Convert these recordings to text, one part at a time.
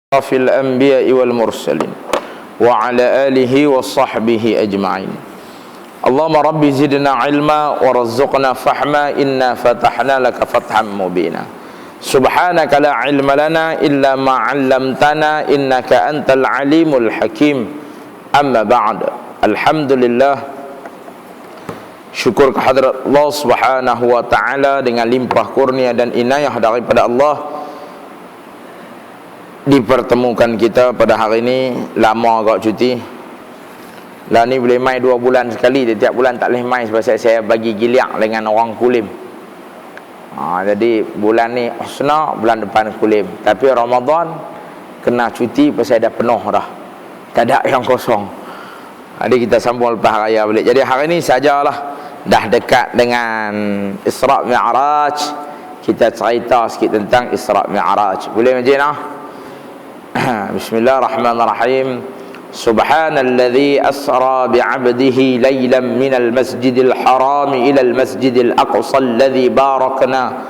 Fil anbiya'i wal mursalin wa ala alihi wa sahbihi ajma'in. Allahumma rabbi zidna ilma wa razzuqna fahma inna fatahna laka fatham mubina. Subhanaka la ilma lana illa ma 'allamtana innaka antal alimul hakim. Amma ba'd. Alhamdulillah, syukur kehadrat Allah Subhanahu wa taala dengan limpah kurnia dan inayah daripada Allah dipertemukan kita pada hari ini. Lama agak cuti lah ni, boleh mai 2 bulan sekali. Tiap bulan tak boleh mai sebab saya bagi giliak dengan orang Kulim. Jadi bulan ni Husna, bulan depan Kulim. Tapi Ramadan kena cuti pasal dah penuh dah, tak ada yang kosong. Jadi kita sambung lepas raya balik. Jadi hari ni sajalah, dah dekat dengan Isra' Mi'raj, kita cerita sikit tentang Isra' Mi'raj. Boleh majin Bismillahirrahmanirrahim. Subhanalladzi asra bi'abdihi laylan minal masjidil haram ilal masjidil aqsa alladzi barakna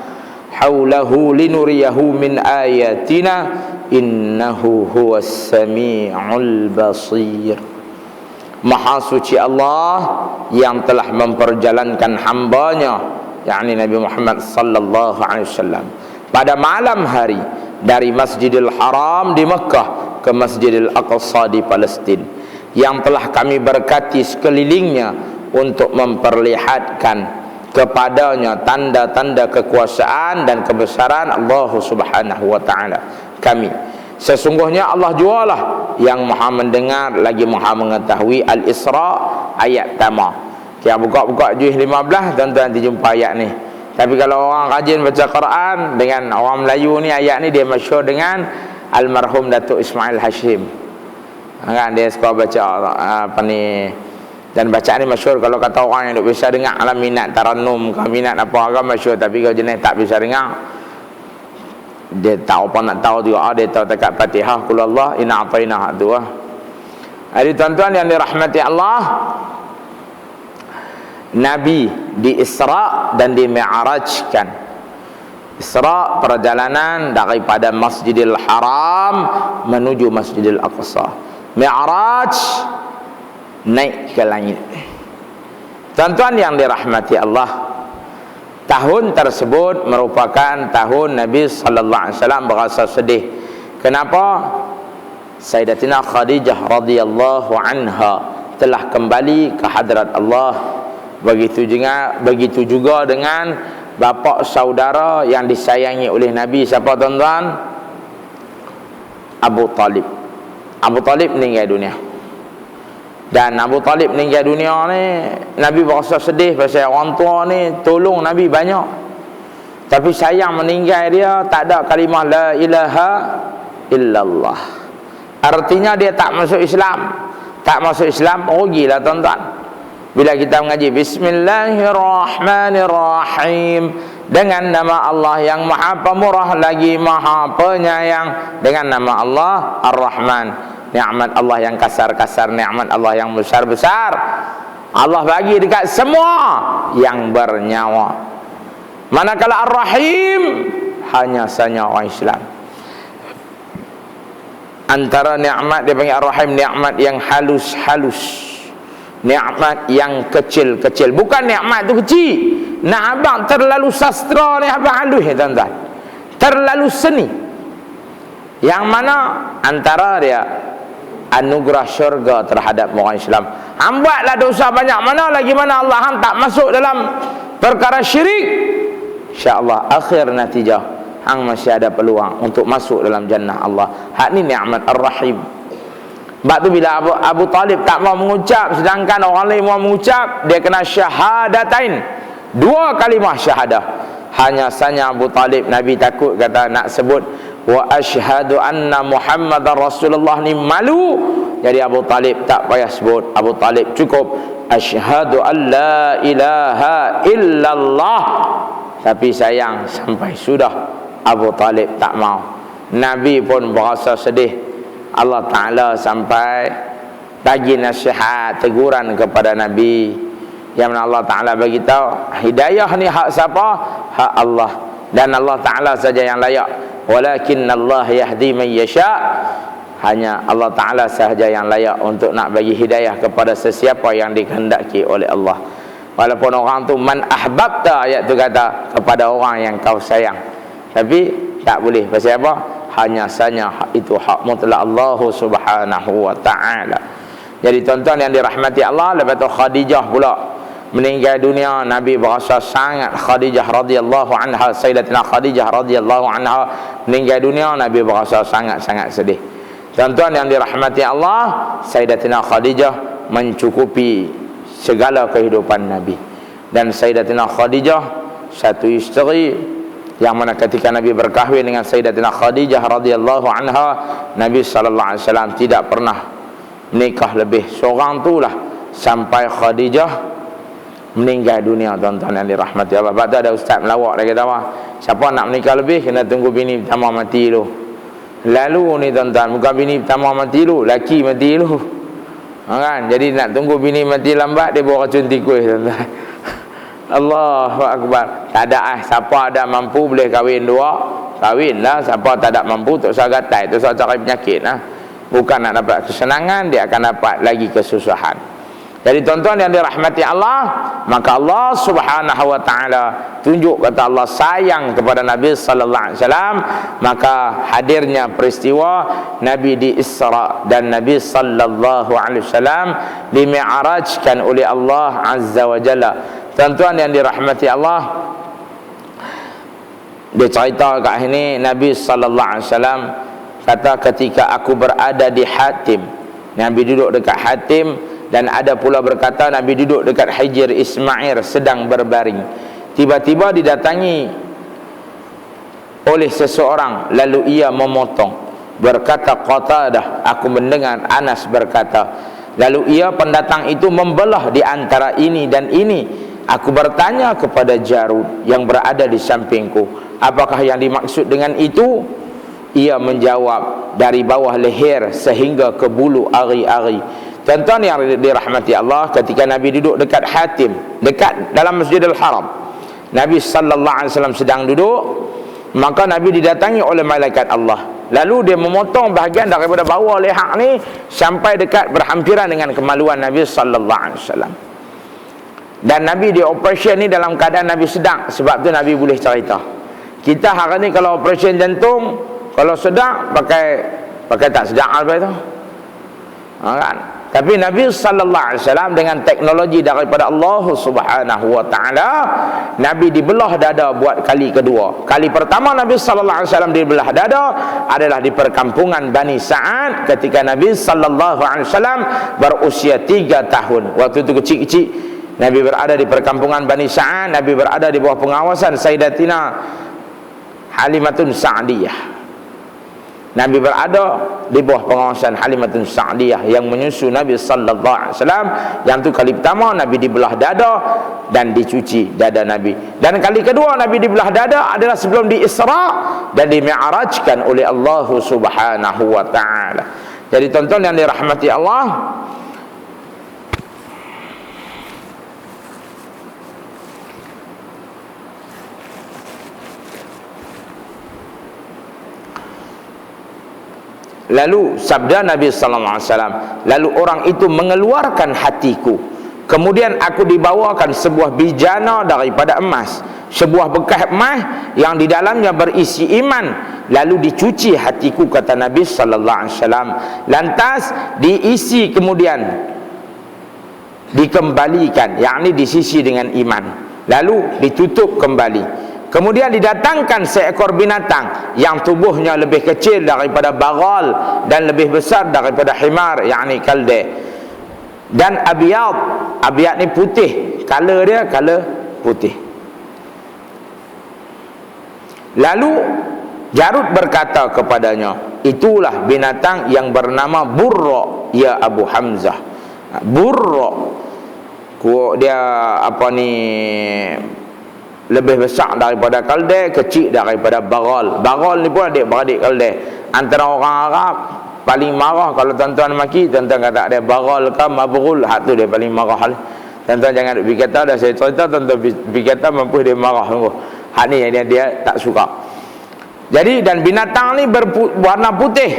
hawlahu linuriyahu min ayatina innahu huwas sami'ul basir. Maha suci Allah yang telah memperjalankan hambanya, yakni Nabi Muhammad sallallahu alaihi wasallam, pada malam hari dari Masjidil Haram di Mekah ke Masjidil Aqsa di Palestin, yang telah kami berkati sekelilingnya untuk memperlihatkan kepadanya tanda-tanda kekuasaan dan kebesaran Allah Subhanahu wa taala kami. Sesungguhnya Allah jualah yang maha mendengar lagi maha mengetahui. Al-Isra ayat pertama. Kita buka-buka juz 15, tuan-tuan nanti jumpa ayat ni. Tapi kalau orang rajin baca Quran, dengan orang Melayu ni, ayat ni dia masyhur dengan almarhum Datuk Ismail Hashim. Kan dia suka baca apa ni, dan bacaan ni masyhur. Kalau kata orang yang duk bisa dengar lah, minat tarannum ke minat apa ke, masyhur. Tapi kalau jenis tak bisa dengar, dia tahu apa nak tahu juga. Dia tahu dekat Fatihah qul Allah inna a'tainah tu. Jadi tuan-tuan yang dirahmati Allah, Nabi di Isra' dan di Mi'rajkan. Isra' perjalanan daripada Masjidil Haram menuju Masjidil Aqsa. Mi'raj naik ke langit. Tuan-tuan yang dirahmati Allah, tahun tersebut merupakan tahun Nabi sallallahu alaihi wasallam berasa sedih. Kenapa? Sayyidatina Khadijah radhiyallahu anha telah kembali ke hadrat Allah. Begitu juga dengan bapa saudara yang disayangi oleh Nabi. Siapa tuan-tuan? Abu Talib. Abu Talib meninggal dunia. Dan Abu Talib meninggal dunia ni, Nabi berasa sedih pasal orang tua ni tolong Nabi banyak, tapi sayang meninggal dia tak ada kalimah la ilaha illallah. Artinya dia tak masuk Islam. Tak masuk Islam, rugilah tuan-tuan. Bila kita mengaji Bismillahirrahmanirrahim, dengan nama Allah yang maha pemurah lagi maha penyayang, dengan nama Allah Ar-Rahman. Nikmat Allah yang kasar-kasar, nikmat Allah yang besar-besar, Allah bagi dekat semua yang bernyawa. Manakala Ar-Rahim hanya saja orang Islam. Antara nikmat dia panggil Ar-Rahim, nikmat yang halus-halus, nikmat yang kecil-kecil. Bukan nikmat tu kecil. Nak abang terlalu sastra ni, abang halus ya tuan-tuan, terlalu seni. Yang mana antara dia anugerah syurga terhadap orang Islam. Hang buatlah dosa banyak, mana lagi mana Allah hang tak masuk dalam perkara syirik, insya-Allah akhir natijah hang masih ada peluang untuk masuk dalam jannah Allah. Hak ni nikmat Ar-Rahim. Sebab tu bila Abu Talib tak mau mengucap, sedangkan orang lain mau mengucap, dia kena syahadatain, 2 kalimah syahadah. Hanya saja Abu Talib, Nabi takut kata nak sebut wa asyhadu anna Muhammadar Rasulullah ni malu. Jadi Abu Talib tak payah sebut. Abu Talib cukup asyhadu an la ilaha illallah. Tapi sayang sampai sudah Abu Talib tak mau. Nabi pun berasa sedih. Allah Ta'ala sampai bagi nasihat, teguran kepada Nabi, yang mana Allah Ta'ala bagi tahu hidayah ni hak siapa? Hak Allah. Dan Allah Ta'ala saja yang layak. walakinnallaha yahdi man yasha, hanya Allah Ta'ala sahaja yang layak untuk nak bagi hidayah kepada sesiapa yang dikehendaki oleh Allah. Walaupun orang tu man ahbabta, ayat tu kata kepada orang yang kau sayang, tapi tak boleh. Pasal apa? Hanya saja itu hak mutlak Allah Subhanahu wa Ta'ala. Jadi tuan-tuan yang dirahmati Allah, lepas tu Khadijah pula meninggal dunia. Nabi berasa sangat Khadijah radhiyallahu anha, Sayyidatina Khadijah radhiyallahu anha meninggal dunia. Nabi berasa sangat-sangat sedih. Tuan-tuan yang dirahmati Allah, Sayyidatina Khadijah mencukupi segala kehidupan Nabi. Dan Sayyidatina Khadijah satu isteri yang mana ketika Nabi berkahwin dengan Sayyidatina Khadijah radhiyallahu anha, Nabi sallallahu alaihi wasallam tidak pernah menikah lebih seorang itulah sampai Khadijah meninggal dunia. Tuan-tuan yang dirahmati Allah. Lepas tu ada ustaz melawak, dia kata apa? Siapa nak menikah lebih kena tunggu bini pertama mati dulu. Lalu ni tuan-tuan, bukan bini pertama mati dulu, laki mati dulu. Kan? Jadi nak tunggu bini mati lambat, dia bawa racun tikus, tuan-tuan. Allahu Akbar. Tak ada siapa ada mampu boleh kahwin dua, kahwinlah. Siapa tak ada mampu, tak usah gatai, tak usah cari penyakit lah. Bukan nak dapat kesenangan, dia akan dapat lagi kesusahan. Jadi tuan-tuan yang dirahmati Allah, maka Allah Subhanahu wa Ta'ala tunjuk kata Allah sayang kepada Nabi sallallahu alaihi wasallam. Maka hadirnya peristiwa Nabi di Isra dan Nabi sallallahu alaihi wasallam dimi'rajkan oleh Allah Azza wa Jalla. Tuan-tuan yang dirahmati Allah, dia cerita kat sini Nabi sallallahu alaihi wasallam kata ketika aku berada di Hatim, Nabi duduk dekat Hatim. Dan ada pula berkata Nabi duduk dekat Hijr Ismail sedang berbaring. Tiba-tiba didatangi oleh seseorang, lalu ia memotong. Berkata Qatadah, aku mendengar Anas berkata, lalu ia pendatang itu membelah di antara ini dan ini. Aku bertanya kepada Jarud yang berada di sampingku, apakah yang dimaksud dengan itu? Ia menjawab, dari bawah leher sehingga ke bulu ari-ari. Tuan-tuan yang dirahmati Allah, ketika Nabi duduk dekat Hatim, dekat dalam Masjidil Haram, Nabi sallallahu alaihi wasallam sedang duduk, maka Nabi didatangi oleh malaikat Allah. Lalu dia memotong bahagian daripada bawah leher ni sampai dekat berhampiran dengan kemaluan Nabi sallallahu alaihi wasallam. Dan Nabi di operation ni dalam keadaan Nabi sedang. Sebab tu Nabi boleh cerita. Kita hari ni kalau operation jantung, kalau sedang pakai tak sedang apa itu? Kan? Tapi Nabi sallallahu alaihi wasallam dengan teknologi daripada Allah Subhanahu wa Ta'ala, Nabi dibelah dada buat kali kedua. Kali pertama Nabi sallallahu alaihi wasallam dibelah dada adalah di perkampungan Bani Sa'ad ketika Nabi sallallahu alaihi wasallam berusia 3 tahun. Waktu itu kecil-kecil Nabi berada di perkampungan Bani Sa'ad. Nabi berada di bawah pengawasan Sayyidatina Halimatun Sa'diyah. Nabi berada di bawah pengawasan Halimatun Sa'diyah yang menyusu Nabi sallallahu alaihi wasallam. Yang tu kali pertama Nabi dibelah dada dan dicuci dada Nabi. Dan kali kedua Nabi dibelah dada adalah sebelum di Isra dan dimi'rajkan oleh Allah Subhanahu wa Ta'ala. Jadi tuan-tuan yang dirahmati Allah, lalu sabda Nabi sallallahu alaihi wasallam, lalu orang itu mengeluarkan hatiku, kemudian aku dibawakan sebuah bijana daripada emas, sebuah bekas emas yang di dalamnya berisi iman, lalu dicuci hatiku, kata Nabi sallallahu alaihi wasallam, lantas diisi kemudian dikembalikan, yakni disisi dengan iman, lalu ditutup kembali. Kemudian didatangkan seekor binatang yang tubuhnya lebih kecil daripada bagal dan lebih besar daripada himar, yakni kalde. Dan abiyad ni putih, color dia color putih. Lalu Jarud berkata kepadanya, itulah binatang yang bernama Burra ya Abu Hamzah. Burra dia apa ni, lebih besar daripada kalde, kecil daripada bagal. Bagal ni pun adik-beradik kalde. Antara orang Arab paling marah kalau tuan-tuan maki, tuan-tuan kata ada bagal ke mabrul, hak tu dia paling marah. Tuan-tuan jangan duk kata dah saya cerita, tuan-tuan kata mampu dia marah sungguh. Hak ni dia tak suka. Jadi dan binatang ni berwarna putih.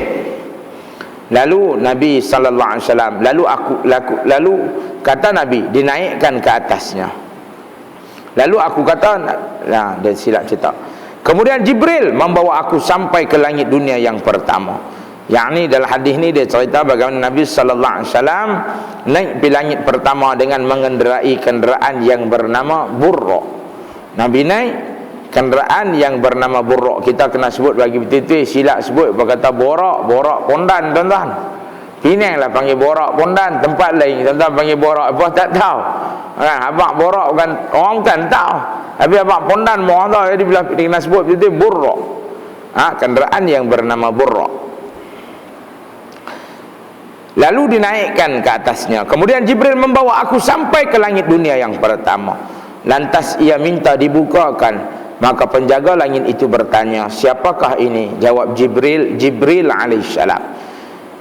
Lalu Nabi sallallahu alaihi wasallam, lalu kata Nabi, dinaikkan ke atasnya. Lalu aku kata, nah, dia silap cerita. Kemudian Jibril membawa aku sampai ke langit dunia yang pertama. Yang ni dalam hadis ni dia cerita bagaimana Nabi sallallahu alaihi wasallam naik ke langit pertama dengan mengendarai kenderaan yang bernama Burraq. Nabi naik kenderaan yang bernama Burraq. Kita kena sebut bagi betul-betul, silap sebut berkata Borak Pondan, tuan-tuan. Penang lah panggil Borak Pondan, tempat lain tuan-tuan panggil Borak apa tak tahu. Kan abang Borak bukan orang, bukan tahu. Tapi abang Pondan mau tahu, jadi bila dia kena sebut betul-betul Burraq. Kenderaan yang bernama Burraq. Lalu dinaikkan ke atasnya. Kemudian Jibril membawa aku sampai ke langit dunia yang pertama. Lantas ia minta dibukakan. Maka penjaga langit itu bertanya, siapakah ini? Jawab Jibril alaihissalam.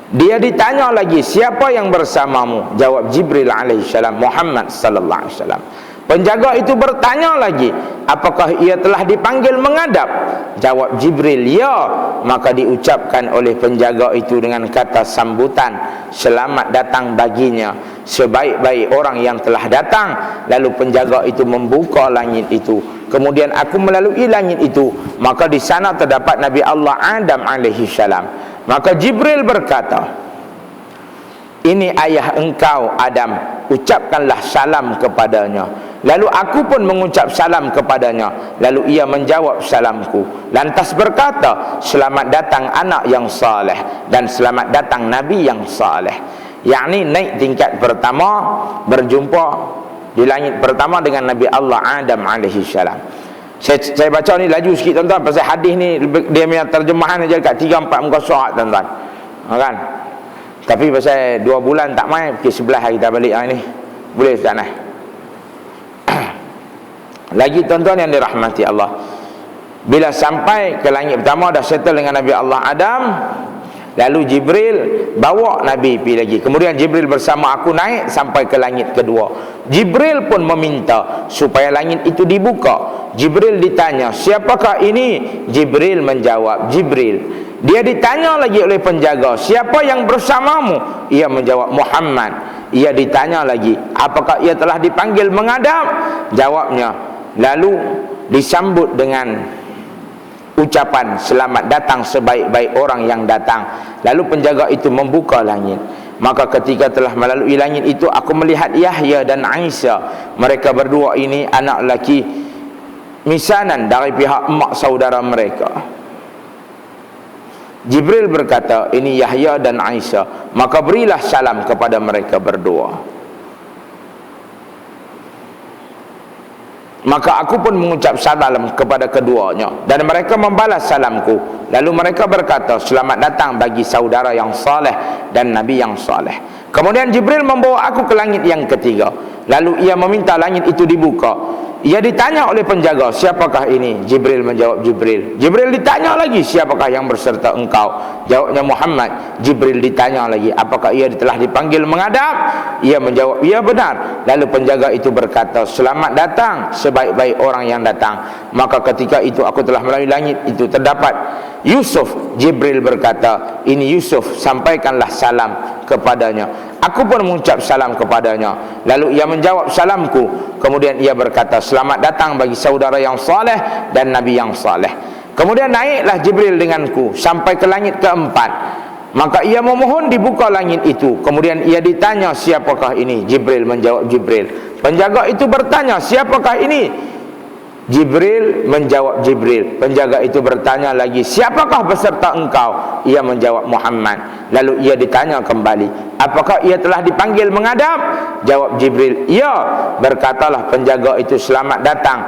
Dia ditanya lagi, siapa yang bersamamu? Jawab Jibril alaihissalam, Muhammad sallallahu alaihi wasallam. Penjaga itu bertanya lagi, apakah ia telah dipanggil menghadap? Jawab Jibril, ya. Maka diucapkan oleh penjaga itu dengan kata sambutan, selamat datang baginya, sebaik-baik orang yang telah datang. Lalu penjaga itu membuka langit itu. Kemudian aku melalui langit itu, maka di sana terdapat Nabi Allah Adam alaihi salam. Maka Jibril berkata, ini ayah engkau Adam, ucapkanlah salam kepadanya. Lalu aku pun mengucap salam kepadanya. Lalu ia menjawab salamku. Lantas berkata, selamat datang anak yang saleh dan selamat datang Nabi yang saleh. Yakni naik tingkat pertama, berjumpa di langit pertama dengan Nabi Allah Adam alaihi salam. Saya baca ni laju sikit tuan-tuan, pasal hadis ni dia punya terjemahan aja kat 3-4 muka surat tuan-tuan. Kan? Tapi pasal 2 bulan tak main, pukul 11 hari kita balik hari ni. Boleh tak nak? Lagi tuan-tuan yang dirahmati Allah, bila sampai ke langit pertama dah settle dengan Nabi Allah Adam, lalu Jibril bawa Nabi pergi lagi. Kemudian Jibril bersama aku naik sampai ke langit kedua. Jibril pun meminta supaya langit itu dibuka. Jibril ditanya, siapakah ini? Jibril menjawab, Jibril. Dia ditanya lagi oleh penjaga, siapa yang bersamamu? Ia menjawab, Muhammad. Ia ditanya lagi, apakah ia telah dipanggil menghadap? Jawabnya, lalu disambut dengan ucapan selamat datang sebaik-baik orang yang datang. Lalu penjaga itu membuka langit. Maka ketika telah melalui langit itu, aku melihat Yahya dan Aisyah. Mereka berdua ini anak lelaki misanan dari pihak emak saudara mereka. Jibril berkata, ini Yahya dan Aisyah, maka berilah salam kepada mereka berdua. Maka aku pun mengucap salam kepada keduanya, dan mereka membalas salamku. Lalu mereka berkata, selamat datang bagi saudara yang saleh dan Nabi yang saleh. Kemudian Jibril membawa aku ke langit yang ketiga. Lalu ia meminta langit itu dibuka. Ia ditanya oleh penjaga, siapakah ini? Jibril menjawab, Jibril. Jibril ditanya lagi, siapakah yang berserta engkau? Jawabnya Muhammad. Jibril ditanya lagi, apakah ia telah dipanggil menghadap? Ia menjawab, ya benar. Lalu penjaga itu berkata, selamat datang sebaik-baik orang yang datang. Maka ketika itu aku telah melalui langit itu, terdapat Yusuf. Jibril berkata, ini Yusuf, sampaikanlah salam kepadanya. Aku pun mengucap salam kepadanya. Lalu ia menjawab salamku. Kemudian ia berkata, selamat datang bagi saudara yang saleh dan Nabi yang saleh. Kemudian naiklah Jibril denganku sampai ke langit keempat. Maka ia memohon dibuka langit itu. Kemudian ia ditanya, siapakah ini? Jibril menjawab, Jibril. Penjaga itu bertanya, siapakah ini? Jibril menjawab, Jibril. Penjaga itu bertanya lagi, siapakah beserta engkau? Ia menjawab, Muhammad. Lalu ia ditanya kembali, apakah ia telah dipanggil menghadap? Jawab Jibril, ya. Berkatalah penjaga itu, selamat datang,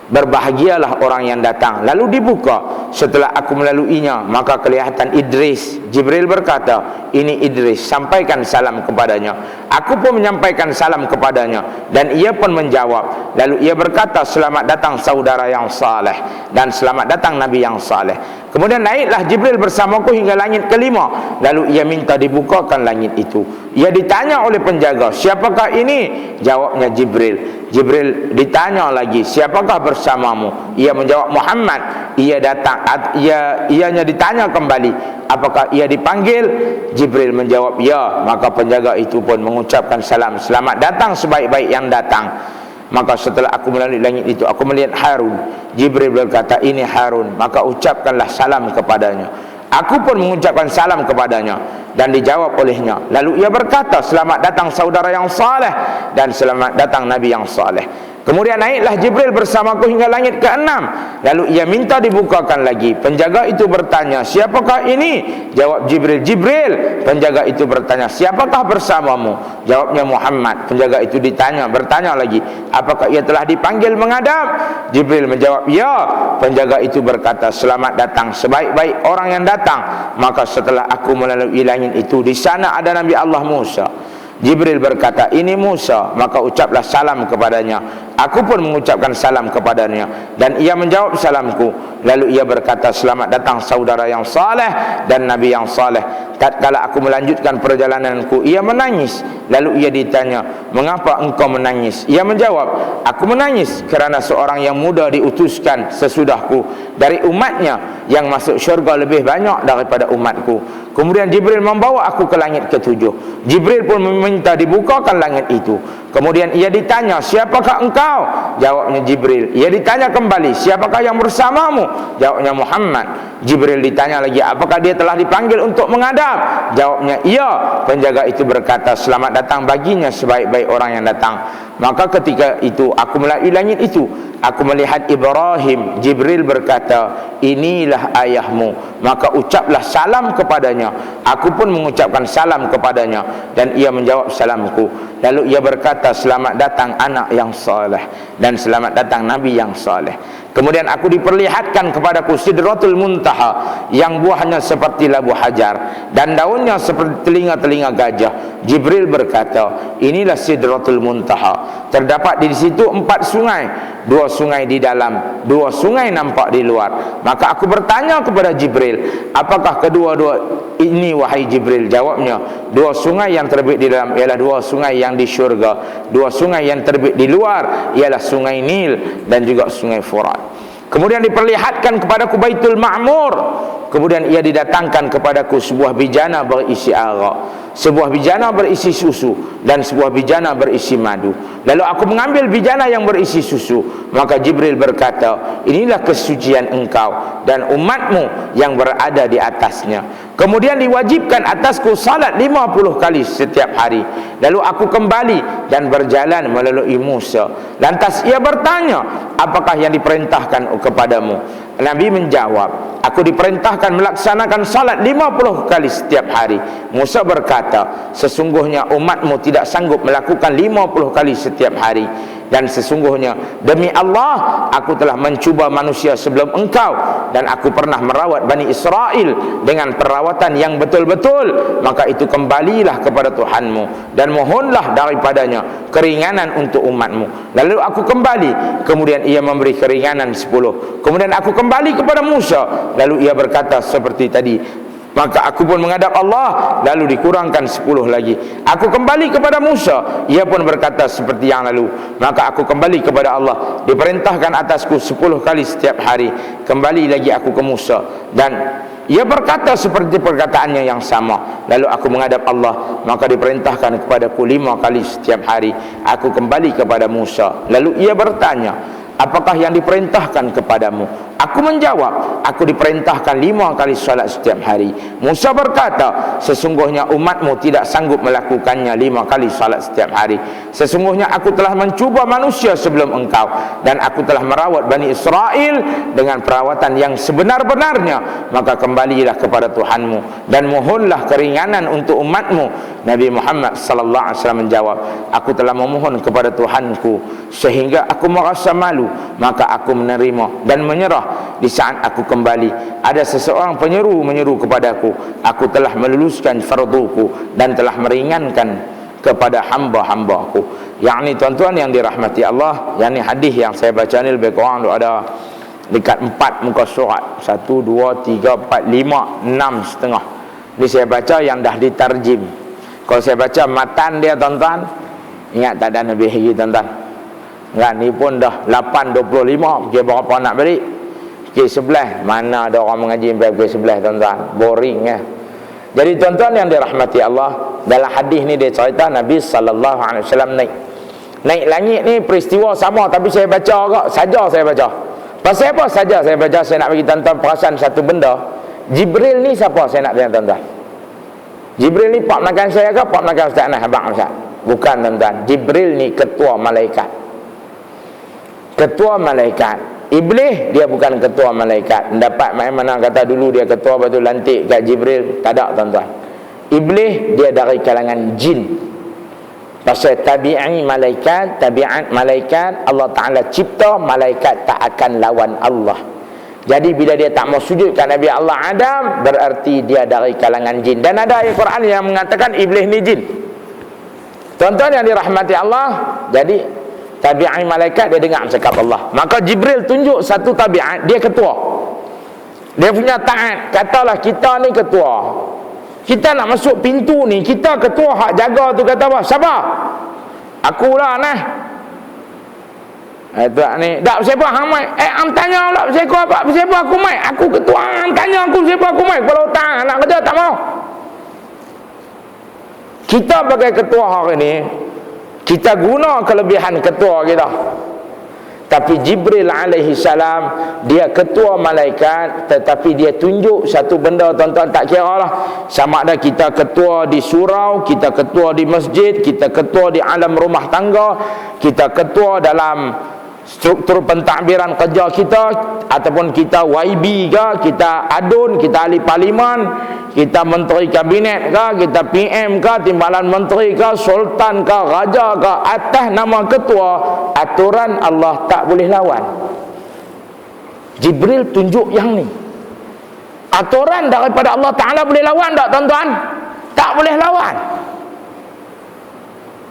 berbahagialah orang yang datang. Lalu dibuka. Setelah aku melaluinya, maka kelihatan Idris. Jibril berkata, ini Idris, sampaikan salam kepadanya. Aku pun menyampaikan salam kepadanya, dan ia pun menjawab. Lalu ia berkata, selamat datang saudara yang saleh dan selamat datang Nabi yang saleh. Kemudian naiklah Jibril bersamaku hingga langit kelima. Lalu ia minta dibukakan langit itu. Ia ditanya oleh penjaga, siapakah ini? Jawabnya Jibril. Jibril ditanya lagi, siapakah bersamamu? Ia menjawab, Muhammad. ia datang, ianya ditanya kembali, apakah ia dipanggil? Jibril menjawab ya. Maka penjaga itu pun mengucapkan salam, selamat datang sebaik-baik yang datang. Maka setelah aku melalui langit itu, aku melihat Harun. Jibril berkata, ini Harun. Maka ucapkanlah salam kepadanya. Aku pun mengucapkan salam kepadanya dan dijawab olehnya. Lalu ia berkata, selamat datang saudara yang saleh dan selamat datang Nabi yang saleh. Kemudian naiklah Jibril bersamaku hingga langit ke-6. Lalu ia minta dibukakan lagi. Penjaga itu bertanya, siapakah ini? Jawab Jibril, Jibril. Penjaga itu bertanya, siapakah bersamamu? Jawabnya Muhammad. Penjaga itu bertanya lagi, apakah ia telah dipanggil menghadap? Jibril menjawab, ya. Penjaga itu berkata, selamat datang sebaik-baik orang yang datang. Maka setelah aku melalui langit itu, di sana ada Nabi Allah Musa. Jibril berkata, ini Musa. Maka ucaplah salam kepadanya. Aku pun mengucapkan salam kepadanya dan ia menjawab salamku. Lalu ia berkata, selamat datang saudara yang saleh dan Nabi yang saleh. Tatkala aku melanjutkan perjalananku, ia menangis. Lalu ia ditanya, mengapa engkau menangis? Ia menjawab, aku menangis kerana seorang yang muda diutuskan sesudahku dari umatnya yang masuk syurga lebih banyak daripada umatku. Kemudian Jibril membawa aku ke langit ke-7. Jibril pun meminta dibukakan langit itu. Kemudian ia ditanya, siapakah engkau? Jawabnya Jibril. Ia ditanya kembali, siapakah yang bersamamu? Jawabnya Muhammad. Jibril ditanya lagi, apakah dia telah dipanggil untuk menghadap? Jawabnya iya. Penjaga itu berkata, selamat datang baginya sebaik-baik orang yang datang. Maka ketika itu aku melalui langit itu, aku melihat Ibrahim. Jibril berkata, inilah ayahmu. Maka ucaplah salam kepadanya. Aku pun mengucapkan salam kepadanya dan ia menjawab salamku. Lalu ia berkata, selamat datang anak yang saleh dan selamat datang Nabi yang saleh. Kemudian aku diperlihatkan kepadaku Sidratul Muntaha yang buahnya seperti labu hajar dan daunnya seperti telinga-telinga gajah. Jibril berkata, inilah Sidratul Muntaha. Terdapat di situ 4 sungai, 2 sungai di dalam, 2 sungai nampak di luar. Maka aku bertanya kepada Jibril, apakah kedua-dua ini wahai Jibril? Jawabnya, 2 sungai yang terbit di dalam ialah 2 sungai yang di syurga, 2 sungai yang terbit di luar ialah sungai Nil dan juga sungai Furat. Kemudian diperlihatkan kepadaku Baitul Ma'mur. Kemudian ia didatangkan kepadaku sebuah bijana berisi arak, sebuah bijana berisi susu dan sebuah bijana berisi madu. Lalu aku mengambil bijana yang berisi susu. Maka Jibril berkata, inilah kesucian engkau dan umatmu yang berada di atasnya. Kemudian diwajibkan atasku salat 50 kali setiap hari. Lalu aku kembali dan berjalan melalui Musa. Lantas ia bertanya, apakah yang diperintahkan kepadamu? Nabi menjawab, aku diperintahkan melaksanakan salat 50 kali setiap hari. Musa berkata, sesungguhnya umatmu tidak sanggup melakukan 50 kali setiap hari. Dan sesungguhnya demi Allah, aku telah mencuba manusia sebelum engkau dan aku pernah merawat Bani Israel dengan perawatan yang betul-betul. Maka itu kembalilah kepada Tuhanmu dan mohonlah daripadanya keringanan untuk umatmu. Lalu aku kembali, kemudian ia memberi keringanan 10. Kemudian aku kembali kepada Musa, lalu ia berkata seperti tadi. Maka aku pun menghadap Allah, lalu dikurangkan 10 lagi. Aku kembali kepada Musa, ia pun berkata seperti yang lalu. Maka aku kembali kepada Allah, diperintahkan atasku 10 kali setiap hari. Kembali lagi aku ke Musa dan ia berkata seperti perkataannya yang sama. Lalu aku menghadap Allah, maka diperintahkan kepadaku 5 kali setiap hari. Aku kembali kepada Musa, lalu ia bertanya, apakah yang diperintahkan kepadamu? Aku menjawab, aku diperintahkan 5 kali salat setiap hari. Musa berkata, sesungguhnya umatmu tidak sanggup melakukannya 5 kali salat setiap hari. Sesungguhnya aku telah mencuba manusia sebelum engkau dan aku telah merawat Bani Israel dengan perawatan yang sebenar-benarnya. Maka kembalilah kepada Tuhanmu dan mohonlah keringanan untuk umatmu. Nabi Muhammad sallallahu alaihi wasallam menjawab, aku telah memohon kepada Tuhanku sehingga aku merasa malu, maka aku menerima dan menyerah. Di saat aku kembali, ada seseorang menyeru kepadaku, aku telah meluluskan farduku dan telah meringankan kepada hamba-hambaku. Yang ni tuan-tuan yang dirahmati Allah, yang ni hadis yang saya baca ni lebih kurang ada dekat 4 muka surat, 1, 2, 3, 4, 5, 6 setengah. Ni saya baca yang dah ditarjim. Kalau saya baca matan dia tuan-tuan, ingat tak ada Nabi lagi tuan-tuan. Kan ni pun dah 8.25, kira berapa nak balik? pukul 11. Mana ada orang mengaji sampai pukul 11 tuan-tuan? Boring ya. Jadi tuan-tuan yang dirahmati Allah, dalam hadis ni dia cerita Nabi sallallahu alaihi wasallam naik langit ni peristiwa sama, tapi saya baca agak saja saya baca. Pasal apa saja saya baca, saya nak bagi tuan-tuan perasan satu benda. Jibril ni siapa saya nak tanya tuan-tuan? Jibril ni pak menakan saya ke pak menakan Ustaz Anas abang Ustaz? Bukan tuan-tuan. Jibril ni ketua malaikat. Ketua malaikat. Iblis dia bukan ketua malaikat. Dapat mana kata dulu dia ketua, lepas tu lantik kat Jibril. Tak ada tuan-tuan. Iblis dia dari kalangan jin. Pasal tabi'i malaikat, tabi'at malaikat, Allah Ta'ala cipta malaikat tak akan lawan Allah. Jadi bila dia tak mau sujud kat Nabi Allah Adam, berarti dia dari kalangan jin. Dan ada ayat Quran yang mengatakan iblis ni jin. Tuan-tuan yang dirahmati Allah, jadi tabi'i malaikat dia dengar cakap Allah. Maka Jibril tunjuk satu tabi'at, dia ketua. Dia punya taat. Katalah kita ni ketua, kita nak masuk pintu ni, kita ketua hak jaga tu kata apa? Siapa? Akulah nah. Tak ni. Tak siapa hang mai? Hang tanya pula siapa apa? Siapa aku mai? Aku ketua, hang tanya aku siapa aku mai? Kepala otak nak kerja tak mau. Kita sebagai ketua hari ni, kita guna kelebihan ketua kita. Tapi Jibril alaihi salam dia ketua malaikat, tetapi dia tunjuk satu benda tuan-tuan, tak kira lah sama ada kita ketua di surau, kita ketua di masjid, kita ketua di alam rumah tangga, kita ketua dalam struktur pentadbiran kerja kita, ataupun kita YB ke, kita adun, kita ahli parlimen, kita menteri kabinet ke, kita PM ke, timbalan menteri ke, sultan ke, raja ke, atas nama ketua, aturan Allah tak boleh lawan. Jibril tunjuk yang ni. Aturan daripada Allah Ta'ala boleh lawan tak tuan-tuan? Tak boleh lawan.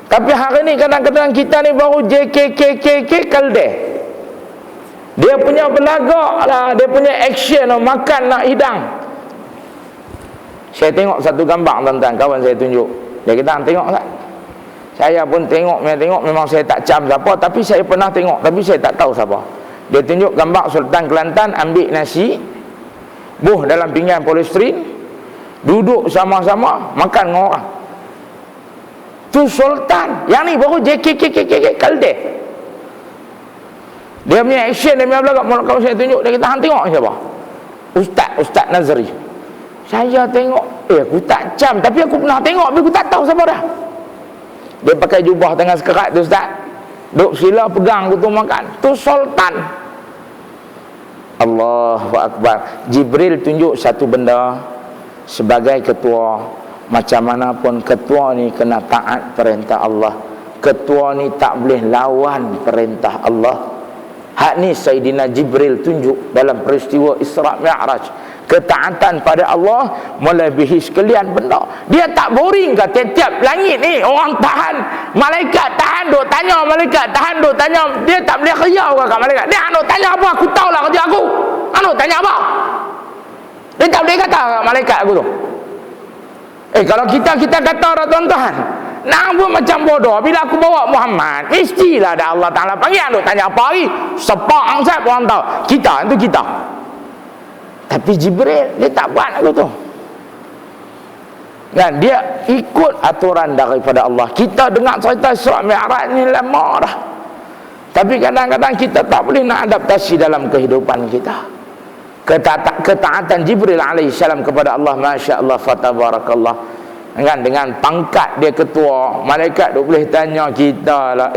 Tapi hari ni kadang-kadang kita ni baru JKKKK keldeh. Dia punya belagak lah, dia punya action lah, makan nak hidang. Saya tengok satu gambar tuan-tuan, kawan saya tunjuk. Dia kata, tengok tak? Saya pun tengok, memang saya tak cam siapa, tapi saya pernah tengok, tapi saya tak tahu siapa. Dia tunjuk gambar Sultan Kelantan ambil nasi, buh dalam pinggan polistrin, duduk sama-sama makan dengan orang. Tu sultan. Yang ni baru JKKKK keldeh. Dia punya action, dia punya belakang. Kalau saya tunjuk, dia kata, hang tengok siapa? Ustaz Nazri. Saya tengok, aku tak cam, tapi aku pernah tengok, tapi aku tak tahu siapa dah. Dia pakai jubah tengah sekerat tu Ustaz, duk sila pegang kutu makan. Tu sultan. Allahu Akbar. Jibril tunjuk satu benda sebagai ketua. Macam mana pun ketua ni kena taat perintah Allah. Ketua ni tak boleh lawan perintah Allah. Hak ni Sayyidina Jibril tunjuk dalam peristiwa Isra Mi'raj. Ketaatan pada Allah melebihi sekalian benda. Dia tak boring ke tiap-tiap langit ni orang tahan, malaikat tahan, duk tanya malaikat, tahan duk tanya. Dia tak boleh riau ke kat malaikat. Dia duk tanya apa? Aku tahulah kerja aku. Duk tanya apa? Dia tak boleh kata kat malaikat aku tu. Kalau kita kata dah tuan-tuan, nak buat macam bodoh. Bila aku bawa Muhammad, mestilah ada Allah Ta'ala panggil. Duk tanya apa lagi? Sepak angsat orang tahu. Kita itu kita. Tapi Jibril dia tak buat aku tu. Dan dia ikut aturan daripada Allah. Kita dengar cerita Isra Mi'raj ni lama dah. Tapi kadang-kadang kita tak boleh nak adaptasi dalam kehidupan kita. Ketaatan Jibril alaihissalam kepada Allah, Masya Allah, fatabarakallah. Dengan pangkat dia ketua, malaikat duk boleh tanya kita lah,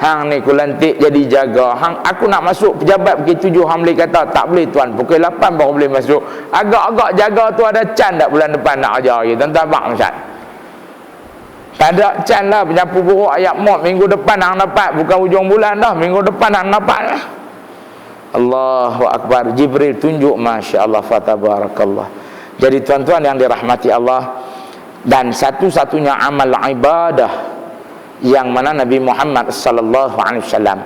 hang ni ku lantik jadi jaga, aku nak masuk pejabat pukul 7, hang boleh kata tak boleh tuan, pukul 8 baru boleh masuk. Agak-agak jaga tu ada can tak bulan depan nak ajar lagi tuan-tuan bang Ustaz? Tak ada can lah. Penyapu buruk ayat mod minggu depan hang dapat, bukan hujung bulan dah, minggu depan hang dapat lah. Allahu Akbar. Jibril tunjuk, Masya Allah, fatabarakallah. Jadi tuan-tuan yang dirahmati Allah, dan satu-satunya amal ibadah yang mana Nabi Muhammad sallallahu alaihi wasallam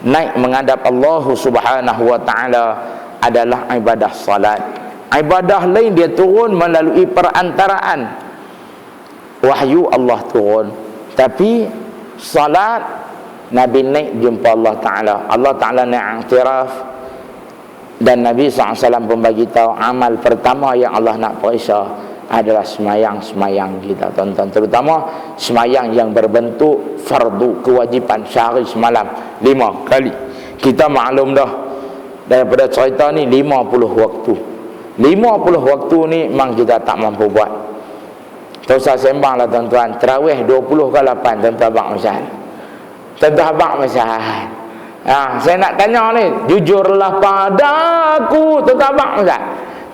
naik menghadap Allah Subhanahu wa taala adalah ibadah salat. Ibadah lain dia turun melalui perantaraan wahyu Allah turun, tapi salat Nabi naik jumpa Allah Ta'ala. Allah Ta'ala naik iktiraf Dan Nabi SAW pun bagi tahu amal pertama yang Allah nak periksa adalah semayang kita, tuan-tuan, terutama semayang yang berbentuk fardu, kewajipan sehari semalam 5 kali. Kita maklum dah daripada cerita ni 50 waktu. 50 waktu ni memang kita tak mampu buat. Tak usah sembang lah tuan-tuan. Tarawih 20 ke 8, tuan-tuan abang Masal. Tuan-tuan abang Masal. Saya nak tanya ni, jujurlah padaku, tuan-tuan abang Masal.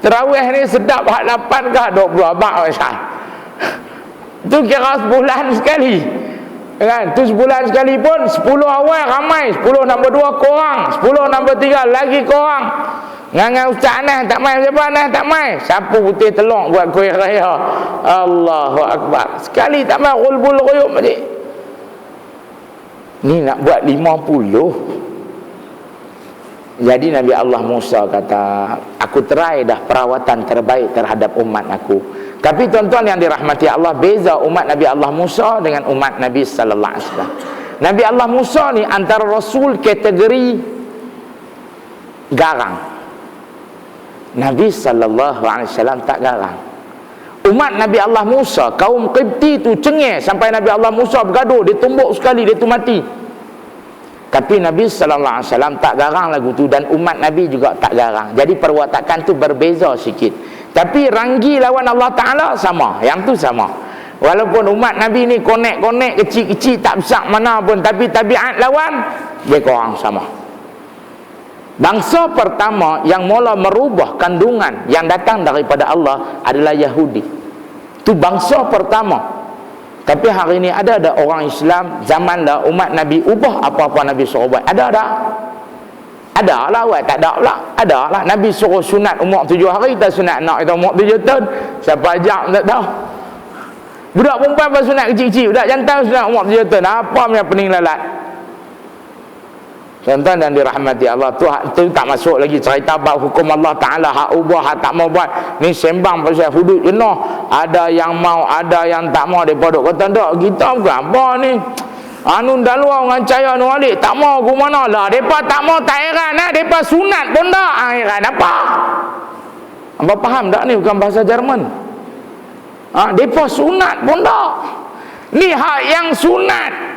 Tarawih ni sedap hak 8 ke 20 abang Masal. Tu kira sebulan sekali. Kan? Tu sebulan sekali pun 10 awal ramai, 10 nombor 2 korang, 10 nombor 3 lagi korang. Ngangan Ustaz Anas tak mai, siapa Anas tak mai? Sapu putih telur buat kuih raya. Allahu Akbar. Sekali tak mai rulbul ruyuk balik. Ni nak buat 50. Jadi Nabi Allah Musa kata, aku try dah perawatan terbaik terhadap umat aku. Tapi tuan-tuan yang dirahmati Allah, beza umat Nabi Allah Musa dengan umat Nabi sallallahu alaihi wasallam. Nabi Allah Musa ni antara rasul kategori garang. Nabi sallallahu alaihi wasallam tak garang. Umat Nabi Allah Musa, kaum Qibti tu cengeng sampai Nabi Allah Musa bergaduh, dia tumbuk sekali, dia tu mati. Tapi Nabi sallallahu alaihi wasallam tak garang lagu tu, dan umat Nabi juga tak garang. Jadi perwatakan tu berbeza sikit. Tapi ranggi lawan Allah Ta'ala sama. Yang tu sama. Walaupun umat Nabi ni konek-konek, kecil-kecil, tak besar mana pun, tapi tabiat lawan dia korang sama. Bangsa pertama yang mula merubah kandungan yang datang daripada Allah adalah Yahudi. Tu bangsa pertama. Tapi hari ni ada orang Islam zaman dah umat Nabi ubah apa-apa Nabi suruh buat. Ada tak? Ada lah, tak ada pula. Ada lah. Nabi suruh sunat umur 7 hari, kita sunat anak kita umur 7 tahun. Siapa ajak tak tahu. Budak perempuan pun sunat kecil-kecil, budak jantan sunat umur 7 tahun. Apa punya pening lalat? Tuan-tuan dan dirahmati Allah, tu tak masuk lagi cerita bab hukum Allah Ta'ala, hak ubah, hak tak mau buat. Ni sembang pasal hudud jenuh. Ada yang mau, ada yang tak mau. Mereka duk kata, tak, kita bukan apa ni, anu daluar dengan cahaya anu alik, tak mau ke mana lah. Mereka tak mau tak heran lah. Mereka sunat pun tak heran apa. Apa faham tak ni bukan bahasa Jerman? Mereka sunat pun tak. Ni hak yang sunat.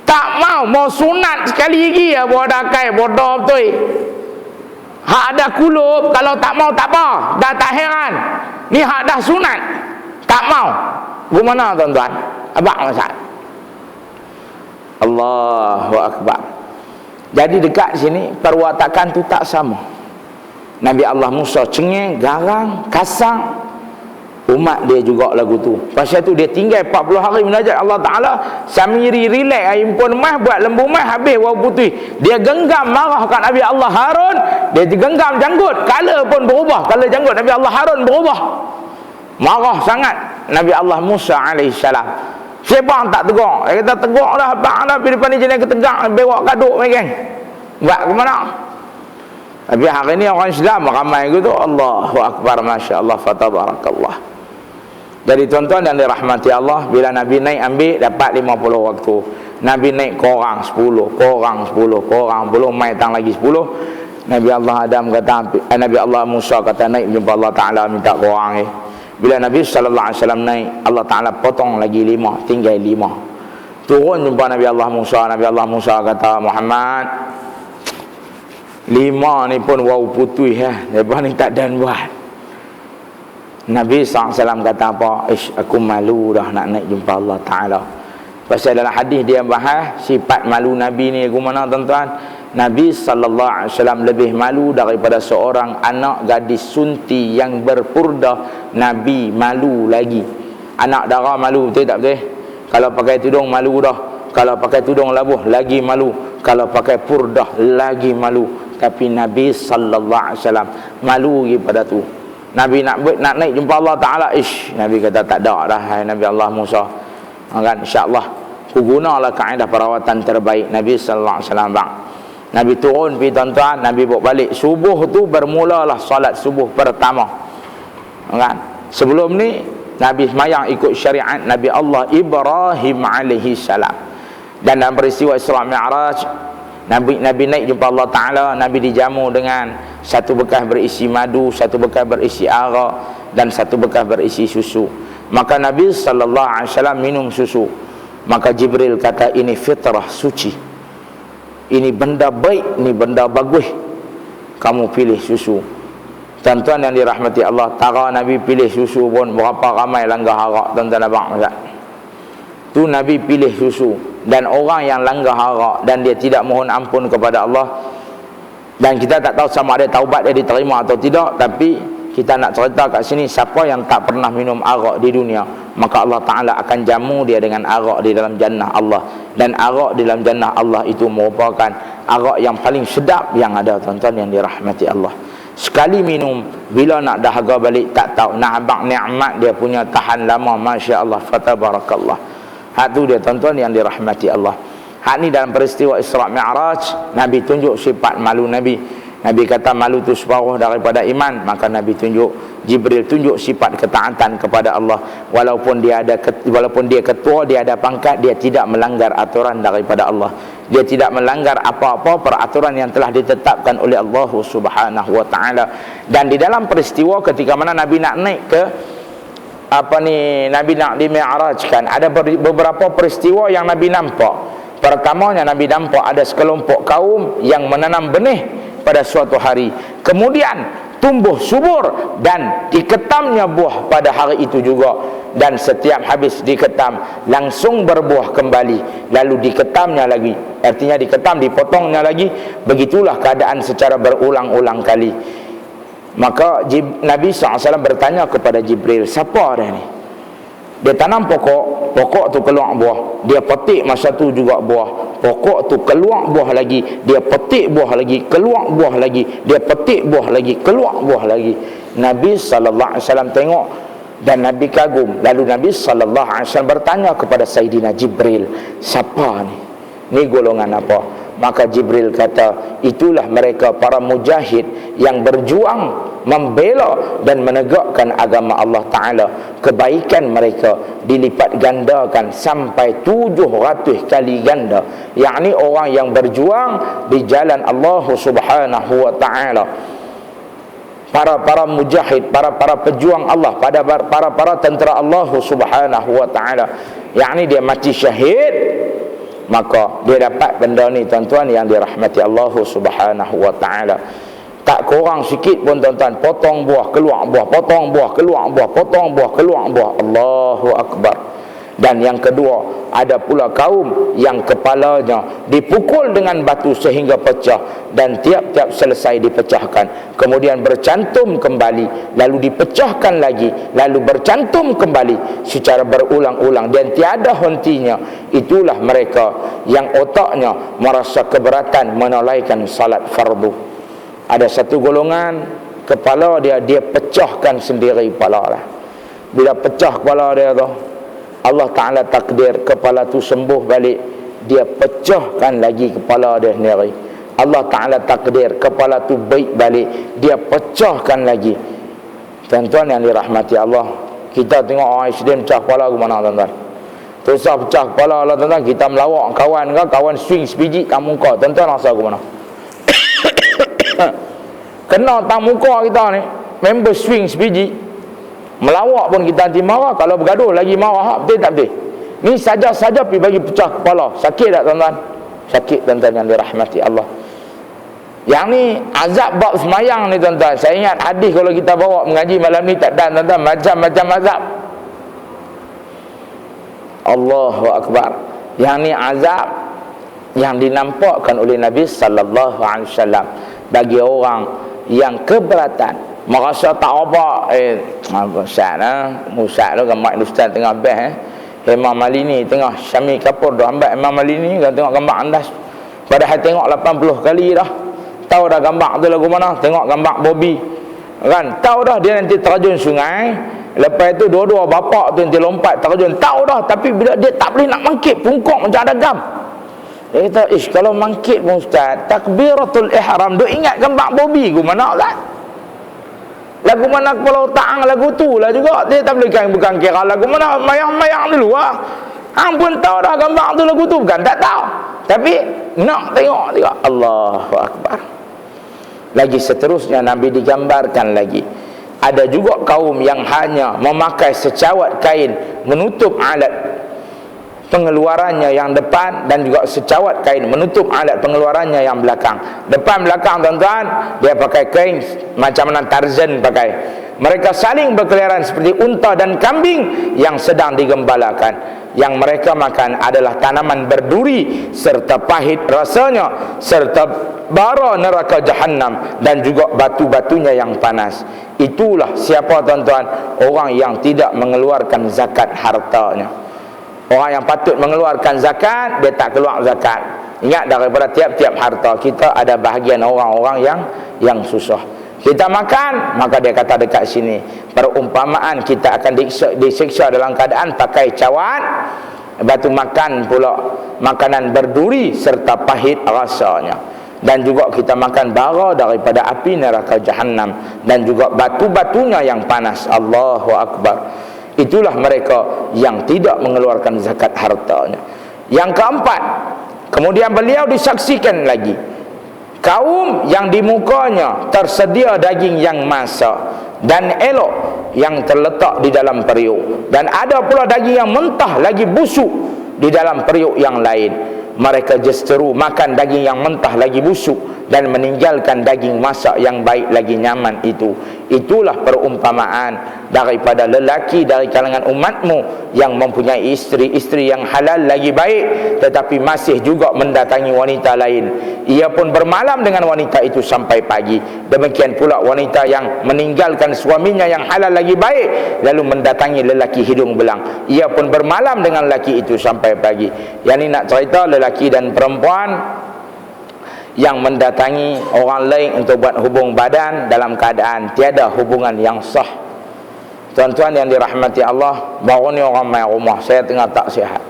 Tak mau sunat sekali lagi ya, bodakai bodoh betul. Hak ada kulub, kalau tak mau tak apa, dah tak heran. Ni hak dah sunat, tak mau. Gimana tuan-tuan? Abang Ustaz. Allahu Akbar. Jadi dekat sini perwatakan tu tak sama. Nabi Allah Musa cengeng, garang, kasar. Umat dia juga lagu tu. Pasal tu dia tinggal 40 hari menajat Allah Ta'ala. Samiri relax, himpun mah, buat lembu mah, habis wau putih. Dia genggam marah kat Nabi Allah Harun. Dia genggam janggut, kala pun berubah. Kala janggut Nabi Allah Harun berubah. Marah sangat Nabi Allah Musa alaihissalam. Siapa yang tak tegur? Dia kata tegur lah abang lah, pergi depan ni jenis ketegak, bewak kaduk makan. Buat ke mana? Tapi hari ni orang Islam ramai gitu. Allahu Akbar, Masya Allah, fatabarakallah. Jadi tuan-tuan yang dirahmati Allah, bila Nabi naik ambil dapat 50 waktu. Nabi naik korang 10, korang 10, korang belum mai tang lagi 10. Nabi Allah Adam kata, Nabi Allah Musa kata naik jumpa Allah Ta'ala minta korang ni. Bila Nabi sallallahu alaihi wasallam naik, Allah Ta'ala potong lagi 5, tinggal 5. Turun jumpa Nabi Allah Musa. Nabi Allah Musa kata, Muhammad, 5 ni pun wau putih ya. Lepas ni tak dan buat. Nabi SAW kata apa? Aku malu dah nak naik jumpa Allah Ta'ala. Pasal dalam hadis dia bahas sifat malu Nabi ni ke mana tuan-tuan? Nabi SAW lebih malu daripada seorang anak gadis sunti yang berpurdah. Nabi malu lagi. Anak dara malu, betul tak betul? Kalau pakai tudung malu dah. Kalau pakai tudung labuh lagi malu. Kalau pakai purdah lagi malu. Tapi Nabi SAW malu lagi pada tu. Nabi nak naik jumpa Allah Ta'ala, Nabi kata tak ada dah, hai Nabi Allah Musa. Kan insya-Allah ku gunalah kaedah perawatan terbaik Nabi sallallahu alaihi wasallam bang. Nabi turun pergi tuan-tuan, Nabi bawa balik. Subuh tu bermulalah salat subuh pertama. Kan? Sebelum ni Nabi semayang ikut syariat Nabi Allah Ibrahim alaihi salam. Dan dalam peristiwa Isra Mi'raj, Nabi naik jumpa Allah Ta'ala. Nabi dijamu dengan Satu bekas berisi madu, satu bekas berisi arak, dan satu bekas berisi susu. Maka Nabi SAW minum susu. Maka Jibril kata, ini fitrah suci, ini benda baik, ini benda bagus, kamu pilih susu. Tuan-tuan yang dirahmati Allah, tara Nabi pilih susu pun berapa ramai langgar arak, tuan-tuan abang tak? Tu Nabi pilih susu. Dan orang yang langgar arak dan dia tidak mohon ampun kepada Allah, dan kita tak tahu sama ada taubat dia diterima atau tidak, tapi kita nak cerita kat sini, siapa yang tak pernah minum arak di dunia, maka Allah Ta'ala akan jamu dia dengan arak di dalam jannah Allah. Dan arak di dalam jannah Allah itu merupakan arak yang paling sedap yang ada, tuan-tuan yang dirahmati Allah. Sekali minum, bila nak dahaga balik tak tahu. Nak abang nikmat dia punya tahan lama, Masya Allah, fatabarakallah. Hak tu dia, tuan-tuan yang dirahmati Allah. Hak ni dalam peristiwa Isra' Mi'raj, Nabi tunjuk sifat malu Nabi. Nabi kata malu tu separuh daripada iman. Maka Nabi tunjuk, Jibril tunjuk sifat ketaatan kepada Allah. Walaupun dia ketua, dia ada pangkat, dia tidak melanggar aturan daripada Allah. Dia tidak melanggar apa-apa peraturan yang telah ditetapkan oleh Allah Subhanahu wa ta'ala. Dan di dalam peristiwa ketika mana Nabi nak naik ke Nabi nak di-mi'rajkan, ada beberapa peristiwa yang Nabi nampak. Pertamanya Nabi nampak ada sekelompok kaum yang menanam benih pada suatu hari, kemudian tumbuh subur dan diketamnya buah pada hari itu juga, dan setiap habis diketam langsung berbuah kembali, lalu diketamnya lagi, artinya diketam, dipotongnya lagi. Begitulah keadaan secara berulang-ulang kali. Maka Nabi SAW bertanya kepada Jibril, siapa dia ni? Dia tanam pokok, pokok tu keluar buah, dia petik masa tu juga buah, pokok tu keluar buah lagi, dia petik buah lagi, keluar buah lagi, dia petik buah lagi, keluar buah lagi. Nabi SAW tengok dan Nabi kagum. Lalu Nabi SAW bertanya kepada Sayyidina Jibril, siapa ni? Ni golongan apa? Maka Jibril kata, itulah mereka para mujahid yang berjuang membela dan menegakkan agama Allah Ta'ala. Kebaikan mereka dilipat gandakan sampai 700 kali ganda. Yakni orang yang berjuang di jalan Allah Subhanahu wa Ta'ala, para mujahid, para pejuang Allah, para tentera Allah Subhanahu wa Ta'ala, yakni dia mati syahid, maka dia dapat benda ni, tuan-tuan yang dirahmati Allah Subhanahu wa Ta'ala. Tak kurang sikit pun, tuan-tuan, potong buah keluar buah, potong buah keluar buah, potong buah keluar buah. Allahu Akbar. Dan yang kedua, ada pula kaum yang kepalanya dipukul dengan batu sehingga pecah, dan tiap-tiap selesai dipecahkan, kemudian bercantum kembali, lalu dipecahkan lagi, lalu bercantum kembali secara berulang-ulang dan tiada hentinya. Itulah mereka yang otaknya merasa keberatan menunaikan salat fardu. Ada satu golongan, kepala dia pecahkan sendiri kepala lah. Bila pecah kepala dia tu, Allah Ta'ala takdir kepala tu sembuh balik, dia pecahkan lagi kepala dia sendiri. Allah Ta'ala takdir kepala tu baik balik, dia pecahkan lagi. Tuan-tuan yang dirahmati Allah, kita tengok orang accident pecah kepala ke mana, tuan-tuan? Terus pecah kepala lah, tuan-tuan, kita melawak kawan ke, kawan swing sebiji tak muka, tuan-tuan rasa ke mana? Kena tak muka kita ni, member swing sebiji, melawak pun kita nanti marah. Kalau bergaduh lagi marah, betul tak betul? Ni saja-saja pergi bagi pecah kepala. Sakit tak, tuan-tuan? Sakit, tuan-tuan yang dirahmati Allah. Yang ni azab bab semayang ni, tuan-tuan. Saya ingat hadis kalau kita bawa mengaji malam ni tak dan, tuan-tuan, macam-macam azab. Allahu Akbar. Yang ni azab yang dinampakkan oleh Nabi sallallahu alaihi wasallam bagi orang yang keberatan, merasa tak apa. Ustaz Musa tu gambar ustaz tengah best Imam Malini tengah Syami Kapur dah ambil Imam Malini kan, tengok gambar andas, padahal tengok 80 kali dah, tahu dah gambar tu lagu mana, tengok gambar Bobby kan, tahu dah dia nanti terjun sungai, lepas tu dua-dua bapak tu nanti lompat terjun, tahu dah. Tapi bila dia tak boleh nak mangkit, pungkok macam ada gam. Dia kata, kalau mangkit pun ustaz, takbiratul ihram, duk ingat gambar Bobby ke mana lah. Lagu mana kepala otak lagu tu lah juga. Dia tak boleh bukan kira lagu mana mayang-mayang dulu lah. Hang pun tahu dah gambar tu lagu tu, bukan tak tahu. Tapi nak tengok juga. Allahu Akbar. Lagi seterusnya Nabi digambarkan lagi, ada juga kaum yang hanya memakai secawat kain menutup alat pengeluarannya yang depan, dan juga secawat kain menutup alat pengeluarannya yang belakang. Depan belakang tuan-tuan, dia pakai kain macam mana Tarzan pakai. Mereka saling berkeliaran seperti unta dan kambing yang sedang digembalakan. Yang mereka makan adalah tanaman berduri serta pahit rasanya, serta bara neraka Jahannam, dan juga batu-batunya yang panas. Itulah siapa tuan-tuan? Orang yang tidak mengeluarkan zakat hartanya. Orang yang patut mengeluarkan zakat, dia tak keluar zakat. Ingat, daripada tiap-tiap harta kita ada bahagian orang-orang yang susah. Kita makan, maka dia kata dekat sini, perumpamaan kita akan disiksa dalam keadaan pakai cawat, batu makan pula makanan berduri serta pahit rasanya, dan juga kita makan bara daripada api neraka Jahannam, dan juga batu-batunya yang panas. Allahu Akbar. Itulah mereka yang tidak mengeluarkan zakat hartanya. Yang keempat, kemudian beliau disaksikan lagi kaum yang di mukanya tersedia daging yang masak dan elok yang terletak di dalam periuk, dan ada pula daging yang mentah lagi busuk di dalam periuk yang lain. Mereka justeru makan daging yang mentah lagi busuk dan meninggalkan daging masak yang baik lagi nyaman itu. Itulah perumpamaan daripada lelaki dari kalangan umatmu yang mempunyai isteri-isteri yang halal lagi baik, tetapi masih juga mendatangi wanita lain. Ia pun bermalam dengan wanita itu sampai pagi. Demikian pula wanita yang meninggalkan suaminya yang halal lagi baik, lalu mendatangi lelaki hidung belang. Ia pun bermalam dengan lelaki itu sampai pagi. Yang ini nak cerita lelaki dan perempuan yang mendatangi orang lain untuk buat hubung badan dalam keadaan tiada hubungan yang sah. Tuan-tuan yang dirahmati Allah, baru ni orang main rumah saya tengah tak sihat.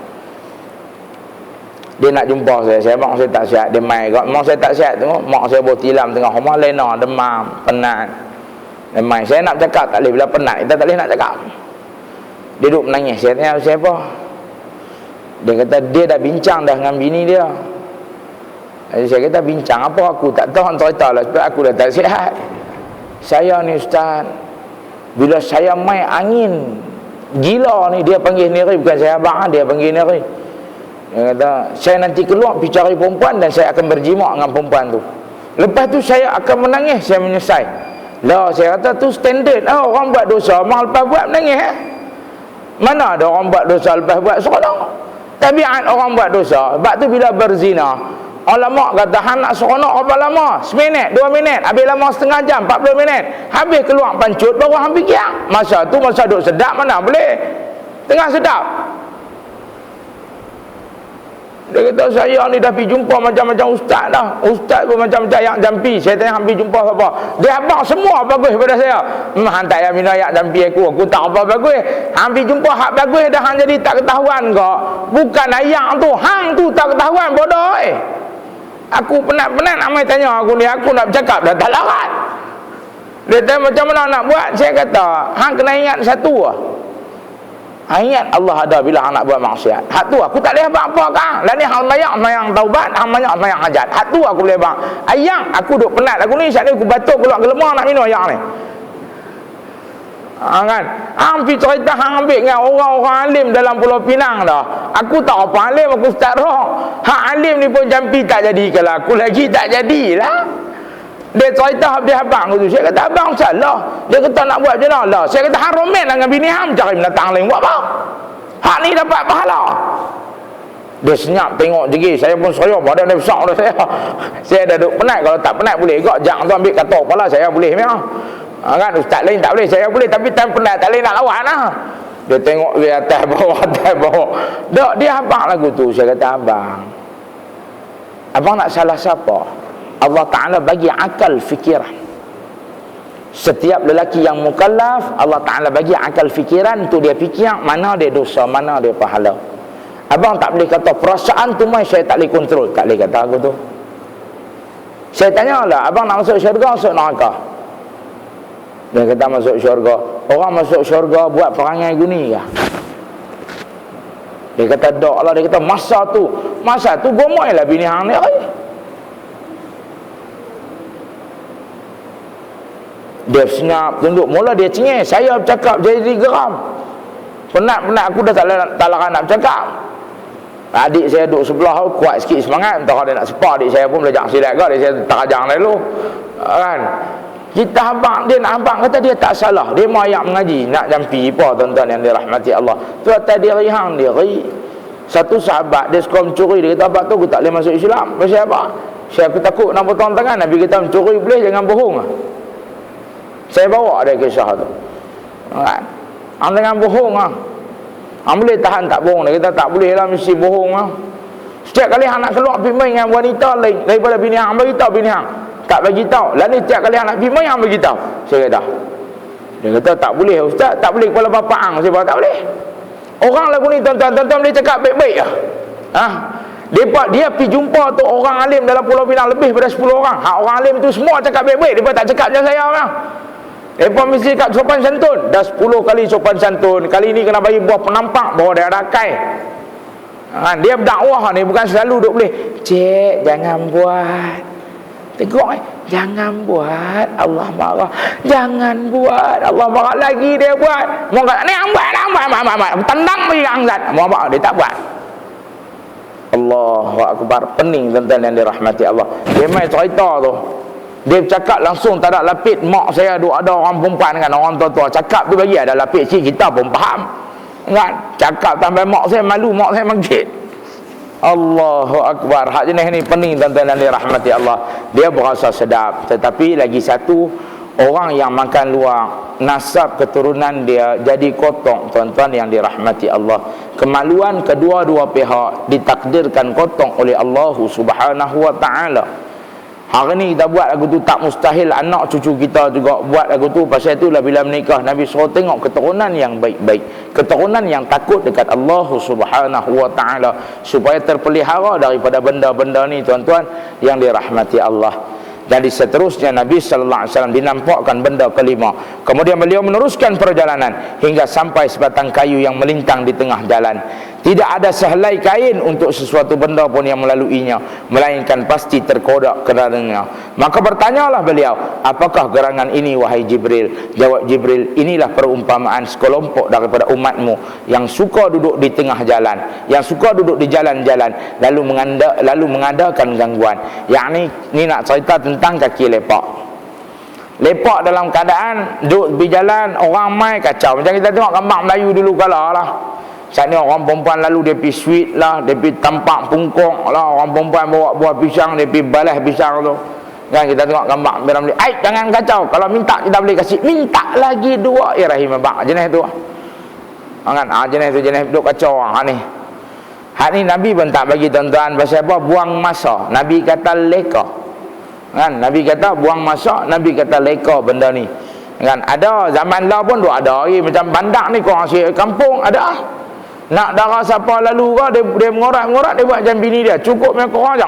Dia nak jumpa saya mak saya tak sihat. Dia main kat mak saya tak sihat, tengok mak saya bawa tilam tengah rumah, lena, demam, penat. Dia main, saya nak cakap tak boleh, bila penat kita tak boleh nak cakap. Dia duduk menangis. Saya tanya siapa? Dia kata dia dah bincang dah dengan bini dia. Saya kata bincang apa? Aku tak tahu, cerita lah sebab aku dah tak sihat. Saya ni ustaz, bila saya main angin gila ni, dia panggil Niri, bukan saya abang, dia panggil Niri. Dia kata saya nanti keluar pergi cari perempuan dan saya akan berjimak dengan perempuan tu. Lepas tu saya akan menangis, saya menyesal. Lah saya kata tu standard lah, orang buat dosa mak lepas buat menangis Mana ada orang buat dosa lepas buat seronok? Tabiat orang buat dosa. Sebab tu bila berzina, ulama kata hang nak seronok berapa lama? Seminit, 2 minit, habis lama setengah jam, 40 minit. Habis keluar pancut baru hang fikir. Masa tu masa duk sedap mana boleh. Tengah sedap. Dia kata saya ni dah pergi jumpa macam-macam ustaz dah. Ustaz pun macam-macam yang jampi. Saya tanya hang pergi jumpa siapa? Dia abang semua bagus pada saya. Hang tak payah minum ayak jampi aku tak apa bagus. Hang pergi jumpa hak bagus dah hang jadi tak ketahuan kok. Bukan ayak tu, hang tu tak ketahuan bodoh Aku penat-penat amai tanya aku ni, aku nak bercakap dah tak larat. Dia tanya macam mana nak buat? Saya kata hang kena ingat satu lah. Ingat Allah ada bila hang nak buat maksiat. Hak tu aku tak boleh buat apa kan. Lah ni hang mayang taubat, hang mayang hajat. Hak tu aku boleh buat. Ayang aku duk penat aku ni, sat ni aku batuk keluar gelemah nak minum ayang ni. Kan? Hang pergi cerita hang ambil dengan orang-orang alim dalam Pulau Pinang dah. Aku tak apa alim, aku ustaz roh. Hak alim ni pun jampi tak jadi, kalau aku lagi tak jadilah. Dia cerita dia abang tu. Saya kata abang salah. Dia kata nak buat macam mana lah. Saya kata hang romen dengan bini hang cari binatang lain buat apa? Hak ni dapat pahala. Dia senyap tengok jegi. Saya pun seraya badan dia besar dah saya. Saya dah duduk penat. Kalau tak penat boleh juga jangan tu ambil katok kepala saya boleh memang. Kan ustaz lain tak boleh, saya boleh, tapi time penat tak boleh nak lawan lah. Dia tengok dia atas bawah. Dok dia abang lagu tu. Saya kata abang nak salah siapa? Allah Ta'ala bagi akal fikiran. Setiap lelaki yang mukallaf, Allah Ta'ala bagi akal fikiran tu, dia fikir mana dia dosa, mana dia pahala. Abang tak boleh kata perasaan tu mai saya tak boleh kontrol. Tak boleh kata aku tu. Saya tanya lah, abang nak masuk syurga, masuk neraka? Dia kata masuk syurga. Orang masuk syurga buat perangai guni ke? Dia kata dok lah. Dia kata masa tu gomoy lah bini hang ni. Dia senyap, tunduk. Mula dia cengih. Saya bercakap jadi geram. Penat aku dah tak larang nak bercakap. Adik saya duduk sebelah, kuat sikit semangat. Entah dia nak sepak, adik saya pun belajar silat ke. Adik saya terajang dulu kan. Kita habang, dia nak habang, kata dia tak salah. Dia mau ayat mengaji, nak jampi apa tuan-tuan yang dirahmati Allah. Tu atas dia rihang diri. Satu sahabat, dia suka mencuri. Dia kata, abang tu aku tak boleh masuk Islam. Pasal apa? Saya aku takut nak potong tangan. Nabi kata, mencuri boleh, jangan bohong. Saya bawa dia kisah tu kan. Jangan bohong boleh tahan tak bohong. Dia kata, tak boleh lah, mesti bohong Setiap kali hang nak keluar pergi main dengan wanita lain daripada bini hang, bagi tahu bini hang. Tak bagi tahu. Lah ni setiap kali hang nak pergi main, hang bagi tahu. Saya kata. Dia kata tak boleh ustaz, tak boleh kepala bapa hang. Saya kata tak boleh. Orang lagu ni tuan-tuan boleh cakap baik-baik dia pergi jumpa tu orang alim dalam Pulau Pinang lebih daripada 10 orang. Orang alim tu semua cakap baik-baik, depa tak cakap macam saya Depa mesti cakap sopan santun. Dah 10 kali sopan santun. Kali ni kena bagi buah penampak bahawa dia rakai. Dia berdakwah ni bukan selalu duk boleh. Cik, jangan buat. Tegur jangan buat, Allah marah. Jangan buat, Allah marah. Lagi dia buat. Mau kata ni hang buat. Tendang bagi angzat. Mau apa? Dia tak buat. Allahu akbar. Pening tuan-tuan yang dirahmati Allah. Dia main cerita tu. Dia bercakap langsung, tak ada lapik. Mak saya ada orang perempuan dengan orang tua-tua. Cakap tu bagi ada lapik sikit, kita pun faham kan. Cakap sampai mak saya malu, mak saya mangkit. Allahu akbar. Hak jenis ni pening tuan-tuan yang dirahmati Allah. Dia berasa sedap. Tetapi lagi satu, orang yang makan luar, nasab keturunan dia jadi kotor tuan-tuan yang dirahmati Allah. Kemaluan kedua-dua pihak ditakdirkan kotor oleh Allah Subhanahu wa taala. Hari ni kita buat lagu tu tak mustahil anak cucu kita juga buat lagu tu. Pasal itulah bila menikah Nabi suruh tengok keturunan yang baik-baik, keturunan yang takut dekat Allah Subhanahu wa taala, supaya terpelihara daripada benda-benda ni tuan-tuan yang dirahmati Allah. Jadi seterusnya Nabi sallallahu alaihi wasallam dinampakkan benda kelima. Kemudian beliau meneruskan perjalanan hingga sampai sebatang kayu yang melintang di tengah jalan. Tidak ada sehelai kain untuk sesuatu benda pun yang melaluinya, melainkan pasti terkodak kerananya. Maka bertanyalah beliau, apakah gerangan ini wahai Jibril? Jawab Jibril, inilah perumpamaan sekelompok daripada umatmu yang suka duduk di tengah jalan, yang suka duduk di jalan-jalan lalu mengadakan gangguan. Yang ni nak cerita tentang kaki lepak. Lepak dalam keadaan duduk di jalan, orang mai kacau. Macam kita tengok gambar Melayu dulu kala lah. Saat ni orang perempuan lalu dia pergi sweet lah, dia pergi tampak pungkong lah. Orang perempuan bawa buah pisang, dia pergi balas pisang tu kan. Kita tengok gambar Biram ni, jangan kacau. Kalau minta kita boleh kasih, minta lagi dua. Ya rahim abang, jenis tu kan. Jenis tu jenis duk kacau ni. Hak ni Nabi pun tak bagi tuan-tuan. Pasal apa? Buang masa. Nabi kata leka kan. Nabi kata buang masa, Nabi kata leka benda ni kan. Ada zaman lah pun ada lagi macam bandar ni, korang asyik kampung ada. Nak darah siapa lalu ke, dia mengorat-ngorat, dia buat macam bini dia, cukup dengan korang je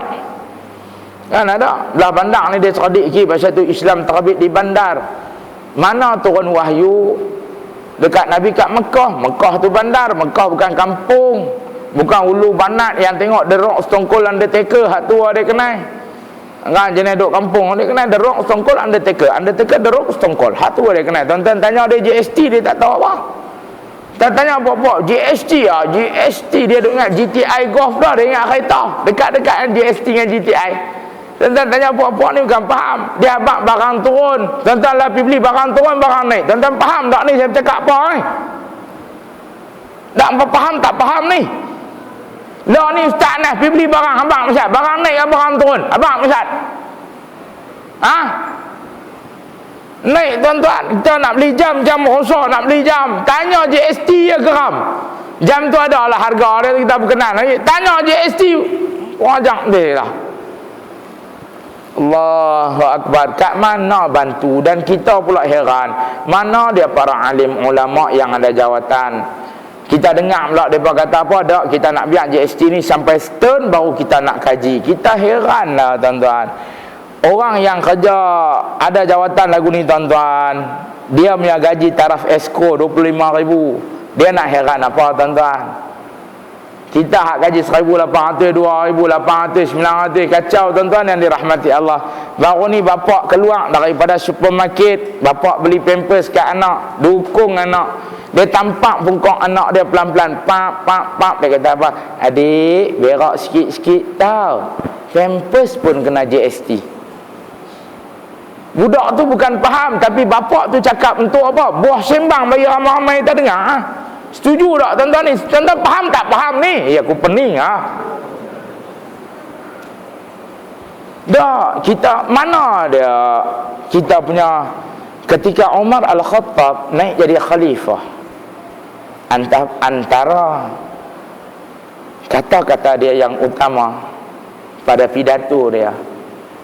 kan. Ada belah bandar ni dia cerdik sikit. Pasal tu Islam terbit di bandar. Mana turun wahyu dekat Nabi kat Mekah. Mekah tu bandar, Mekah bukan kampung, bukan Ulu Banat yang tengok The Rock Stone Cold Undertaker. Hak tu dia kenal kan. Jenis duk kampung dia kenal The Rock Stone Cold Undertaker The Rock Stone Cold. Hak tu dia kenal. Tuan-tuan tanya dia GST, dia tak tahu apa. Tanya apa-apa GST GST dia duk ingat GTI Golf dah, dia ingat kereta dekat-dekat kan GST dengan GTI. Tuan-tuan tanya apa-apa ni bukan faham. Dia abang barang turun, tuan-tuan lah pergi beli barang turun, barang naik. Tuan-tuan faham tak ni saya bercakap apa ni? Tak faham, tak faham ni. Lah ni ustaz Nas pergi beli barang, abang Ustaz, barang naik ke barang turun? Abang Ustaz naik tuan-tuan. Kita nak beli jam rosak, nak beli jam, tanya GST ya geram. Jam tu ada lah harga dia, kita berkenan lagi. Tanya GST, wajak dia lah. Allahu akbar. Kat mana bantu? Dan kita pula heran, mana dia para alim ulama yang ada jawatan. Kita dengar pula mereka kata apa, dak kita nak biar GST ni sampai setahun baru kita nak kaji. Kita heran lah tuan-tuan. Orang yang kerja ada jawatan lagu ni tuan-tuan, dia punya gaji taraf esko 25,000. Dia nak heran apa tuan-tuan? Kita hak gaji 1,800, 2,800, 900, kacau tuan-tuan yang dirahmati Allah. Baru ni bapak keluar daripada supermarket, bapak beli pampers kat anak, dukung anak. Dia tampak pungkok anak dia pelan-pelan, pak. Dia kata apa? Adik, berak sikit-sikit tau. Pampers pun kena GST. Budak tu bukan faham, tapi bapak tu cakap untuk apa? Buah sembang bagi ramai-ramai kita dengar. Ha? Setuju tak tuan-tuan ni? Tuan-tuan faham tak faham ni? Ya, aku pening Dah, kita mana dia kita punya ketika Umar Al-Khattab naik jadi khalifah, antara kata-kata dia yang utama pada pidato dia,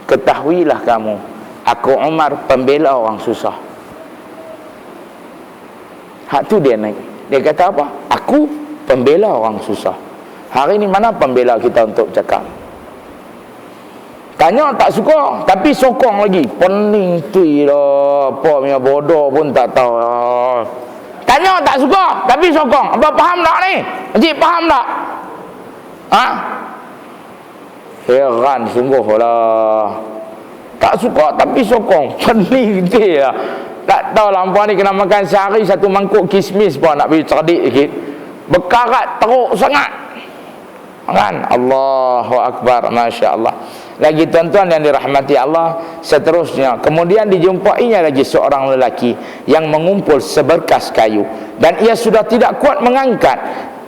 ketahuilah kamu, aku Umar pembela orang susah. Hak tu dia naik. Dia kata apa? Aku pembela orang susah. Hari ni mana pembela kita untuk cakap? Tanya tak suka, tapi sokong lagi. Pening tui lah. Apa punya bodoh pun tak tahu lah. Tanya tak suka, tapi sokong. Apa faham tak ni? Encik faham tak? Heran sungguh lah. Tak suka tapi sokong. Pening tui lah. Tak tahu lampu ni kena makan sehari satu mangkuk kismis pun nak pergi cerdik sikit. Berkarat teruk sangat. Kan? Allahu Akbar. Masya Allah. Lagi tuan-tuan yang dirahmati Allah, seterusnya kemudian dijumpainya lagi seorang lelaki yang mengumpul seberkas kayu, dan ia sudah tidak kuat mengangkat,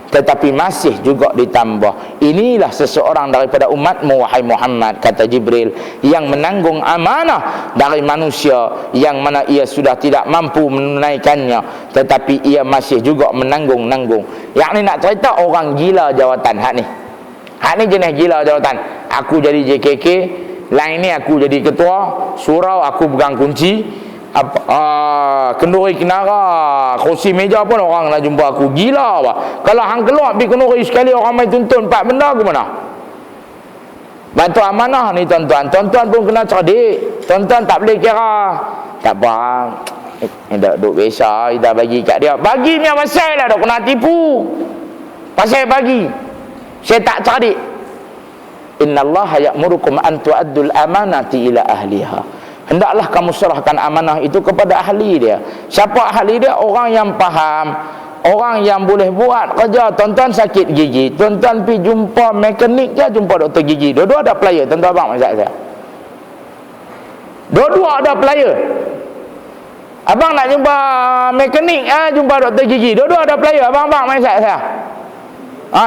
tetapi masih juga ditambah. Inilah seseorang daripada umatmu wahai Muhammad, kata Jibril, yang menanggung amanah dari manusia yang mana ia sudah tidak mampu menunaikannya, tetapi ia masih juga menanggung-nanggung. Yakni nak cerita orang gila jawatan. Hak ni jenis gila jawatan. Aku jadi JKK, lain ni aku jadi ketua, surau aku pegang kunci, kenduri kenara, kursi meja pun orang nak jumpa aku. Gila apa? Kalau hang keluar pergi kenduri sekali orang main tuntun 4 benda aku mana? Bantu amanah ni tuan-tuan. Tuan-tuan pun kena cerdik. Tuan-tuan tak boleh kira. Tak apa. Dah duk biasa kita bagi kat dia. Bagi punya pasal lah, duk kena tipu. Pasal bagi. Saya tak cerdik. Innallaha ya'murukum an tu'addul amanati ila ahliha. Hendaklah kamu serahkan amanah itu kepada ahli dia. Siapa ahli dia? Orang yang faham, orang yang boleh buat kerja. Tuan-tuan sakit gigi, tuan-tuan pergi jumpa mekanik ke jumpa doktor gigi? Dua-dua ada player. Tuan-tuan abang maksud saya, dua-dua ada player. Abang nak jumpa mekanik, jumpa doktor gigi, dua-dua ada player. Abang-abang maksud saya,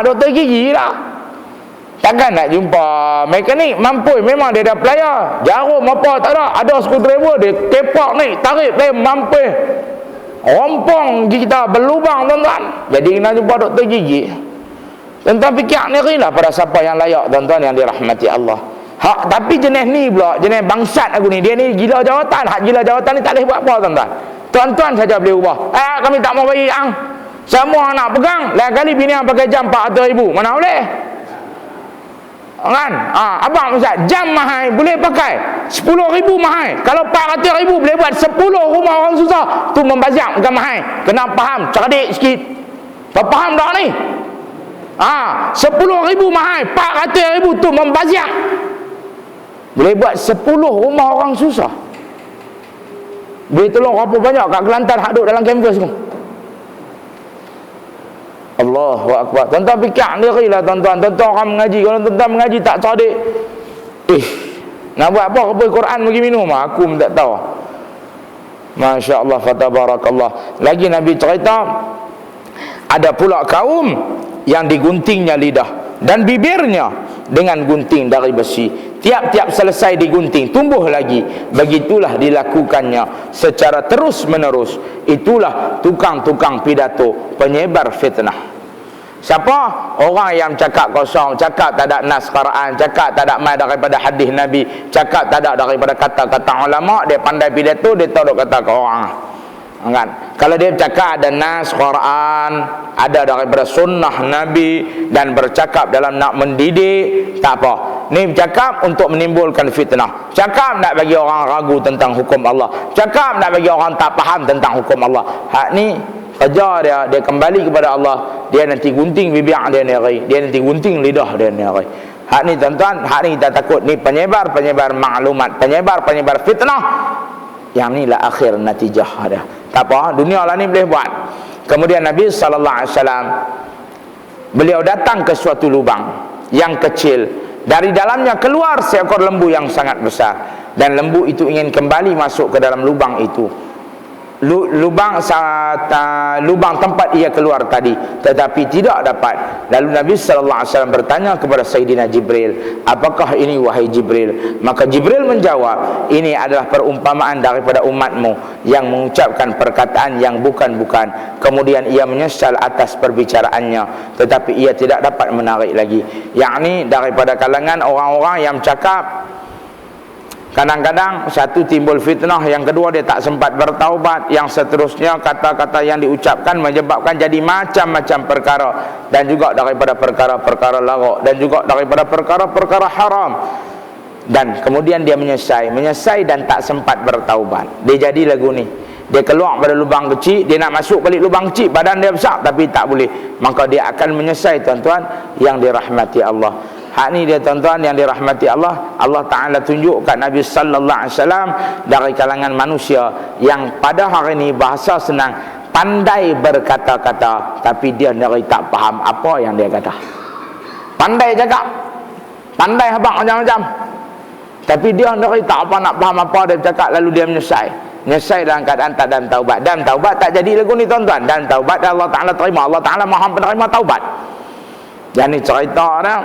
doktor gigi lah. Takkan nak jumpa mekanik mampu, memang dia ada player. Jarum apa tak ada, ada screwdriver dia kepak ni, tarik player mampu. Rompong gigi kita berlubang tuan-tuan. Jadi kena jumpa doktor gigi. Tuan-tuan fikir ni lah pada siapa yang layak tuan-tuan yang dirahmati Allah. Tapi jenis ni pula, jenis bangsat aku ni, dia ni gila jawatan. Hak gila jawatan ni tak boleh buat apa tuan-tuan. Tuan-tuan saja boleh ubah. Kami tak mau bagi semua anak pegang. Lain kali bini yang pakai jam 400,000, mana boleh? Kan? Abang Ustaz, jam mahal boleh pakai 10,000 mahal. Kalau 400,000 boleh buat 10 rumah orang susah. Tu membazir, bukan mahal. Kena faham, cerdik sikit. Faham tak ni? 10,000 mahal, 400,000 tu membazir. Boleh buat 10 rumah orang susah. Boleh tolong berapa banyak kat Kelantan hak duduk dalam kampus tu. Allahu Akbar. Tuan-tuan fikir dirilah tuan-tuan. Tuan-tuan orang mengaji. Kalau tuan-tuan mengaji tak cerdik, nak buat apa ke Quran bagi minum? Aku pun tak tahu. Masya Allah, fatabarakallah. Lagi Nabi cerita, ada pula kaum yang diguntingnya lidah dan bibirnya dengan gunting dari besi. Tiap-tiap selesai digunting, tumbuh lagi. Begitulah dilakukannya secara terus menerus. Itulah tukang-tukang pidato, penyebar fitnah. Siapa? Orang yang cakap kosong, cakap tak ada nas Quran, cakap tak ada mai daripada hadis Nabi, cakap tak ada daripada kata-kata ulama. Dia pandai pidato, dia tahu kata ke orang. Kan? Kalau dia cakap ada nas Quran, ada daripada sunnah Nabi, dan bercakap dalam nak mendidik, tak apa. Ni bercakap untuk menimbulkan fitnah. Cakap nak bagi orang ragu tentang hukum Allah. Cakap nak bagi orang tak faham tentang hukum Allah. Hak ni kerja dia kembali kepada Allah. dia nanti gunting bibir dia ni, dia nanti gunting lidah dia ni. Hak ni tuan-tuan, hak ni kita takut ni penyebar maklumat, penyebar fitnah. Yang ni lah akhir natijah dia. Tak apa, dunia lah ni boleh buat. Kemudian Nabi SAW, beliau datang ke suatu lubang yang kecil. Dari dalamnya keluar seekor lembu yang sangat besar. Dan lembu itu ingin kembali masuk ke dalam lubang itu. Lubang tempat ia keluar tadi, tetapi tidak dapat. Lalu Nabi SAW bertanya kepada Sayyidina Jibril, apakah ini wahai Jibril? Maka Jibril menjawab, ini adalah perumpamaan daripada umatmu yang mengucapkan perkataan yang bukan-bukan, kemudian ia menyesal atas perbicaraannya, tetapi ia tidak dapat menarik lagi. Yakni daripada kalangan orang-orang yang cakap, kadang-kadang satu timbul fitnah, yang kedua dia tak sempat bertaubat, yang seterusnya kata-kata yang diucapkan menyebabkan jadi macam-macam perkara, dan juga daripada perkara-perkara larak, dan juga daripada perkara-perkara haram. Dan kemudian dia menyesai dan tak sempat bertaubat. Dia jadi lagu ni, dia keluar pada lubang kecil, dia nak masuk balik lubang kecil, badan dia besar tapi tak boleh, maka dia akan menyesai tuan-tuan yang dirahmati Allah. Hak ni dia tuan-tuan yang dirahmati Allah. Allah Ta'ala tunjuk kat Nabi Sallallahu Alaihi Wasallam dari kalangan manusia yang pada hari ni bahasa senang, pandai berkata-kata, tapi dia sendiri tak faham apa yang dia kata. Pandai cakap, pandai habaq macam-macam, tapi dia sendiri tak apa nak faham apa dia cakap, lalu dia menyesai dalam keadaan tak dan taubat. Dan taubat tak jadi lagu ni tuan-tuan. Dan taubat Allah Ta'ala terima. Allah Ta'ala Maha penerima taubat. Dan ni cerita dah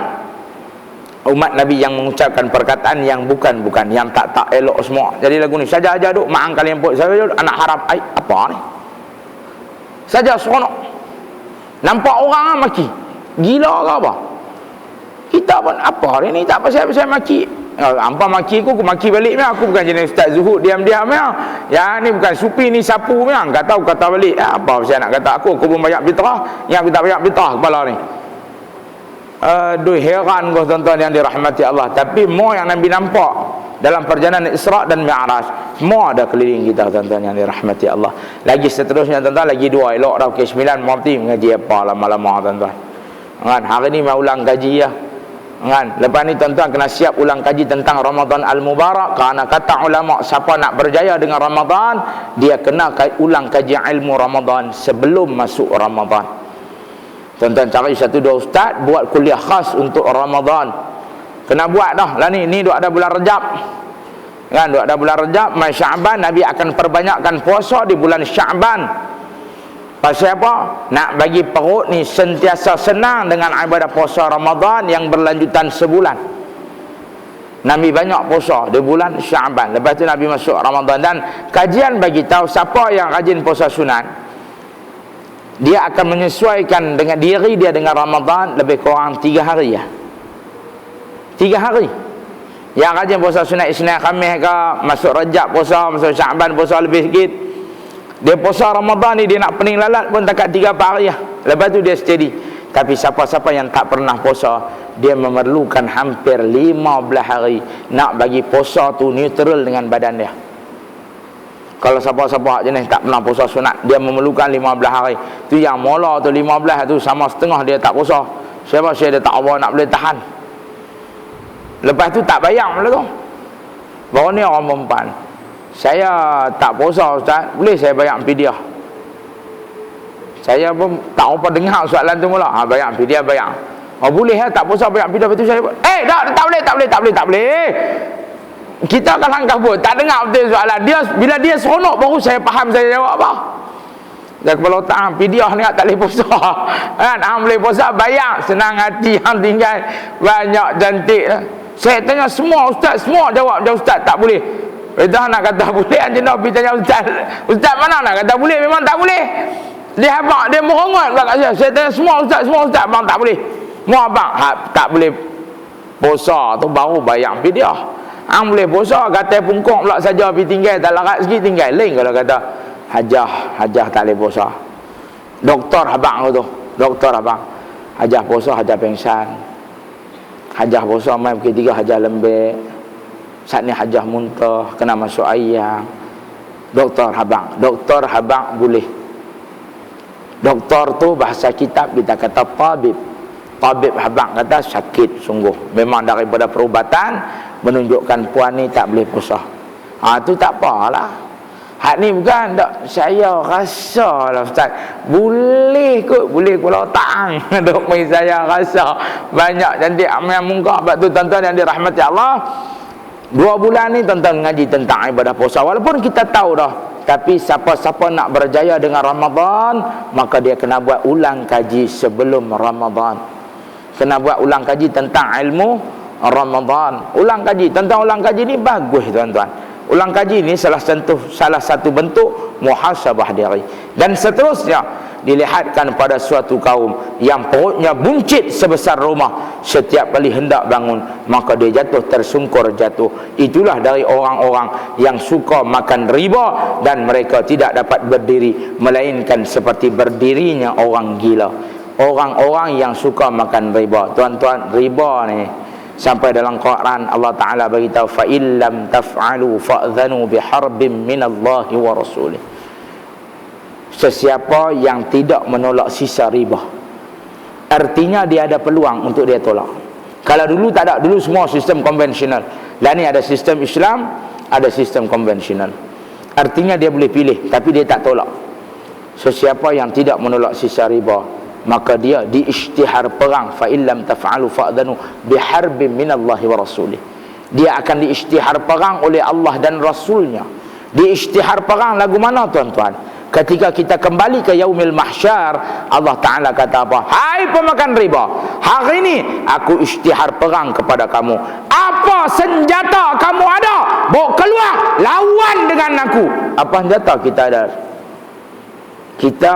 umat Nabi yang mengucapkan perkataan yang bukan-bukan, yang tak elok semua. Jadi lagu ni saja duk maang kalian pun saya anak harap apa ni? Saja seronok. Nampak orang maki. Gila ke apa? Kita pun apa hari ni tak pasal-pasal maki. Hampa maki aku maki balik ni. Aku bukan jenis Ustaz Zuhud diam-diam ya. Yang ni bukan supi ni sapu memang. Kata aku kata balik. Apa saya nak kata aku belum banyak fitrah. Yang kita banyak fitrah kepala ni. Aduh, heran kau tuan-tuan yang dirahmati Allah. Tapi semua yang Nabi nampak dalam perjalanan Isra' dan Mi'raj, semua ada keliling kita tuan-tuan yang dirahmati Allah. Lagi seterusnya tuan-tuan, lagi dua elok dah ke 9 mati mengaji apa lama-lama tuan-tuan. Kan hari ni mau ulang kaji ya. Kan lepas ni tuan-tuan kena siap ulang kaji tentang Ramadan Al-Mubarak, kerana kata ulama siapa nak berjaya dengan Ramadan, dia kena ulang kaji ilmu Ramadan sebelum masuk Ramadan. Tuan-tuan cari satu dua ustaz buat kuliah khas untuk Ramadan. Kena buat dah. Lah ni duk ada bulan Rejab. Kan duk ada bulan Rejab, mai Syaban, Nabi akan perbanyakkan puasa di bulan Syaban. Pasal apa? Nak bagi perut ni sentiasa senang dengan ibadah puasa Ramadan yang berlanjutan sebulan. Nabi banyak puasa di bulan Syaban. Lepas tu Nabi masuk Ramadan. Dan kajian bagi tahu siapa yang rajin puasa sunat, dia akan menyesuaikan dengan diri dia dengan Ramadan lebih kurang 3 hari ya. 3 hari. Yang rajin puasa sunat Isnin Khamis ke, masuk Rejab puasa, masuk Syaban puasa lebih sikit. Dia puasa Ramadan ni dia nak pening lalat pun takat 3-4 hari ya. Lepas tu dia steady. Tapi siapa-siapa yang tak pernah puasa, dia memerlukan hampir 15 hari nak bagi puasa tu neutral dengan badan dia. Kalau siapa-siapa jenis tak pernah puasa sunat, dia memerlukan 15 hari. Tu yang mula tu 15 tu sama setengah dia tak puasa. Sebab dia tak apa nak boleh tahan. Lepas tu tak bayang pula tu. Baru ni orang perempuan, saya tak puasa ustaz, boleh saya bayang fidyah? Saya pun tak apa dengar soalan tu mula. Bayang fidyah bayang. Boleh tak puasa bayang fidyah? Betul saya tak boleh. Kita akan langkah pun tak dengar betul soalan dia. Bila dia seronok baru saya faham saya jawab apa. Dan kepala otak fidyah ni tak boleh puasa kan. Boleh puasa bayar, senang hati yang tinggal banyak cantik. Saya tanya semua ustaz, semua jawab ustaz tak boleh. Dah nak kata boleh, anjena pergi tanya ustaz mana nak kata boleh, memang tak boleh. Dia abang dia merongot pula kat saya. Saya tanya semua ustaz abang tak boleh. Semua abang tak boleh puasa tu baru bayar fidyah. Boleh puasa, kata pungkuk pula saja pergi tinggal, tak larat sikit tinggal. Lain kalau kata hajah tak boleh puasa. Doktor abang tu, doktor abang. Hajah puasa, hajah pengsan. Hajah puasa mai pukul 3 hajah lembek. Saat ni hajah muntah, kena masuk air. Doktor abang boleh. Doktor tu bahasa kitab kita kata tabib. Tabib habaq kata sakit sungguh. Memang daripada perubatan menunjukkan puan ni tak boleh puasa. Tu tak apalah. Hak ni bukan tak, saya rasa lah ustaz. Boleh kot, boleh kalau taang. Dok mai saya rasa banyak cantik amal muka. Sebab tu tuan-tuan yang dirahmati Allah, 2 bulan ni tuan-tuan ngaji tentang ibadah puasa. Walaupun kita tahu dah, tapi siapa-siapa nak berjaya dengan Ramadan, maka dia kena buat ulang kaji sebelum Ramadan. Kena buat ulang kaji tentang ilmu Ramadan. Ulang kaji tentang ulang kaji ni bagus tuan-tuan. Ulang kaji ni salah satu bentuk muhasabah diri. Dan seterusnya dilihatkan pada suatu kaum yang perutnya buncit sebesar rumah, setiap kali hendak bangun maka dia jatuh tersungkur jatuh. Itulah dari orang-orang yang suka makan riba, dan mereka tidak dapat berdiri melainkan seperti berdirinya orang gila. Orang-orang yang suka makan riba, tuan-tuan, riba ni sampai dalam Quran Allah Ta'ala beritahu, fa illam taf'alu fa'dhanu biharbin minallahi wa rasulih. Sesiapa yang tidak menolak sisa riba, artinya dia ada peluang untuk dia tolak. Kalau dulu tak ada, dulu semua sistem konvensional. Lah ni ada sistem Islam, ada sistem konvensional. Artinya dia boleh pilih, tapi dia tak tolak. Sesiapa yang tidak menolak sisa riba, maka dia diisytihar perang. Fa illam taf'alu fa'dhanu biharbin minallahi wa rasulih. Dia akan diisytihar perang oleh Allah dan Rasulnya. Diisytihar perang lagu mana tuan-tuan? Ketika kita kembali ke yaumil mahsyar, Allah Ta'ala kata apa? Hai pemakan riba, hari ini aku isytihar perang kepada kamu. Apa senjata kamu ada, bawa keluar, lawan dengan aku. Apa senjata kita ada? Kita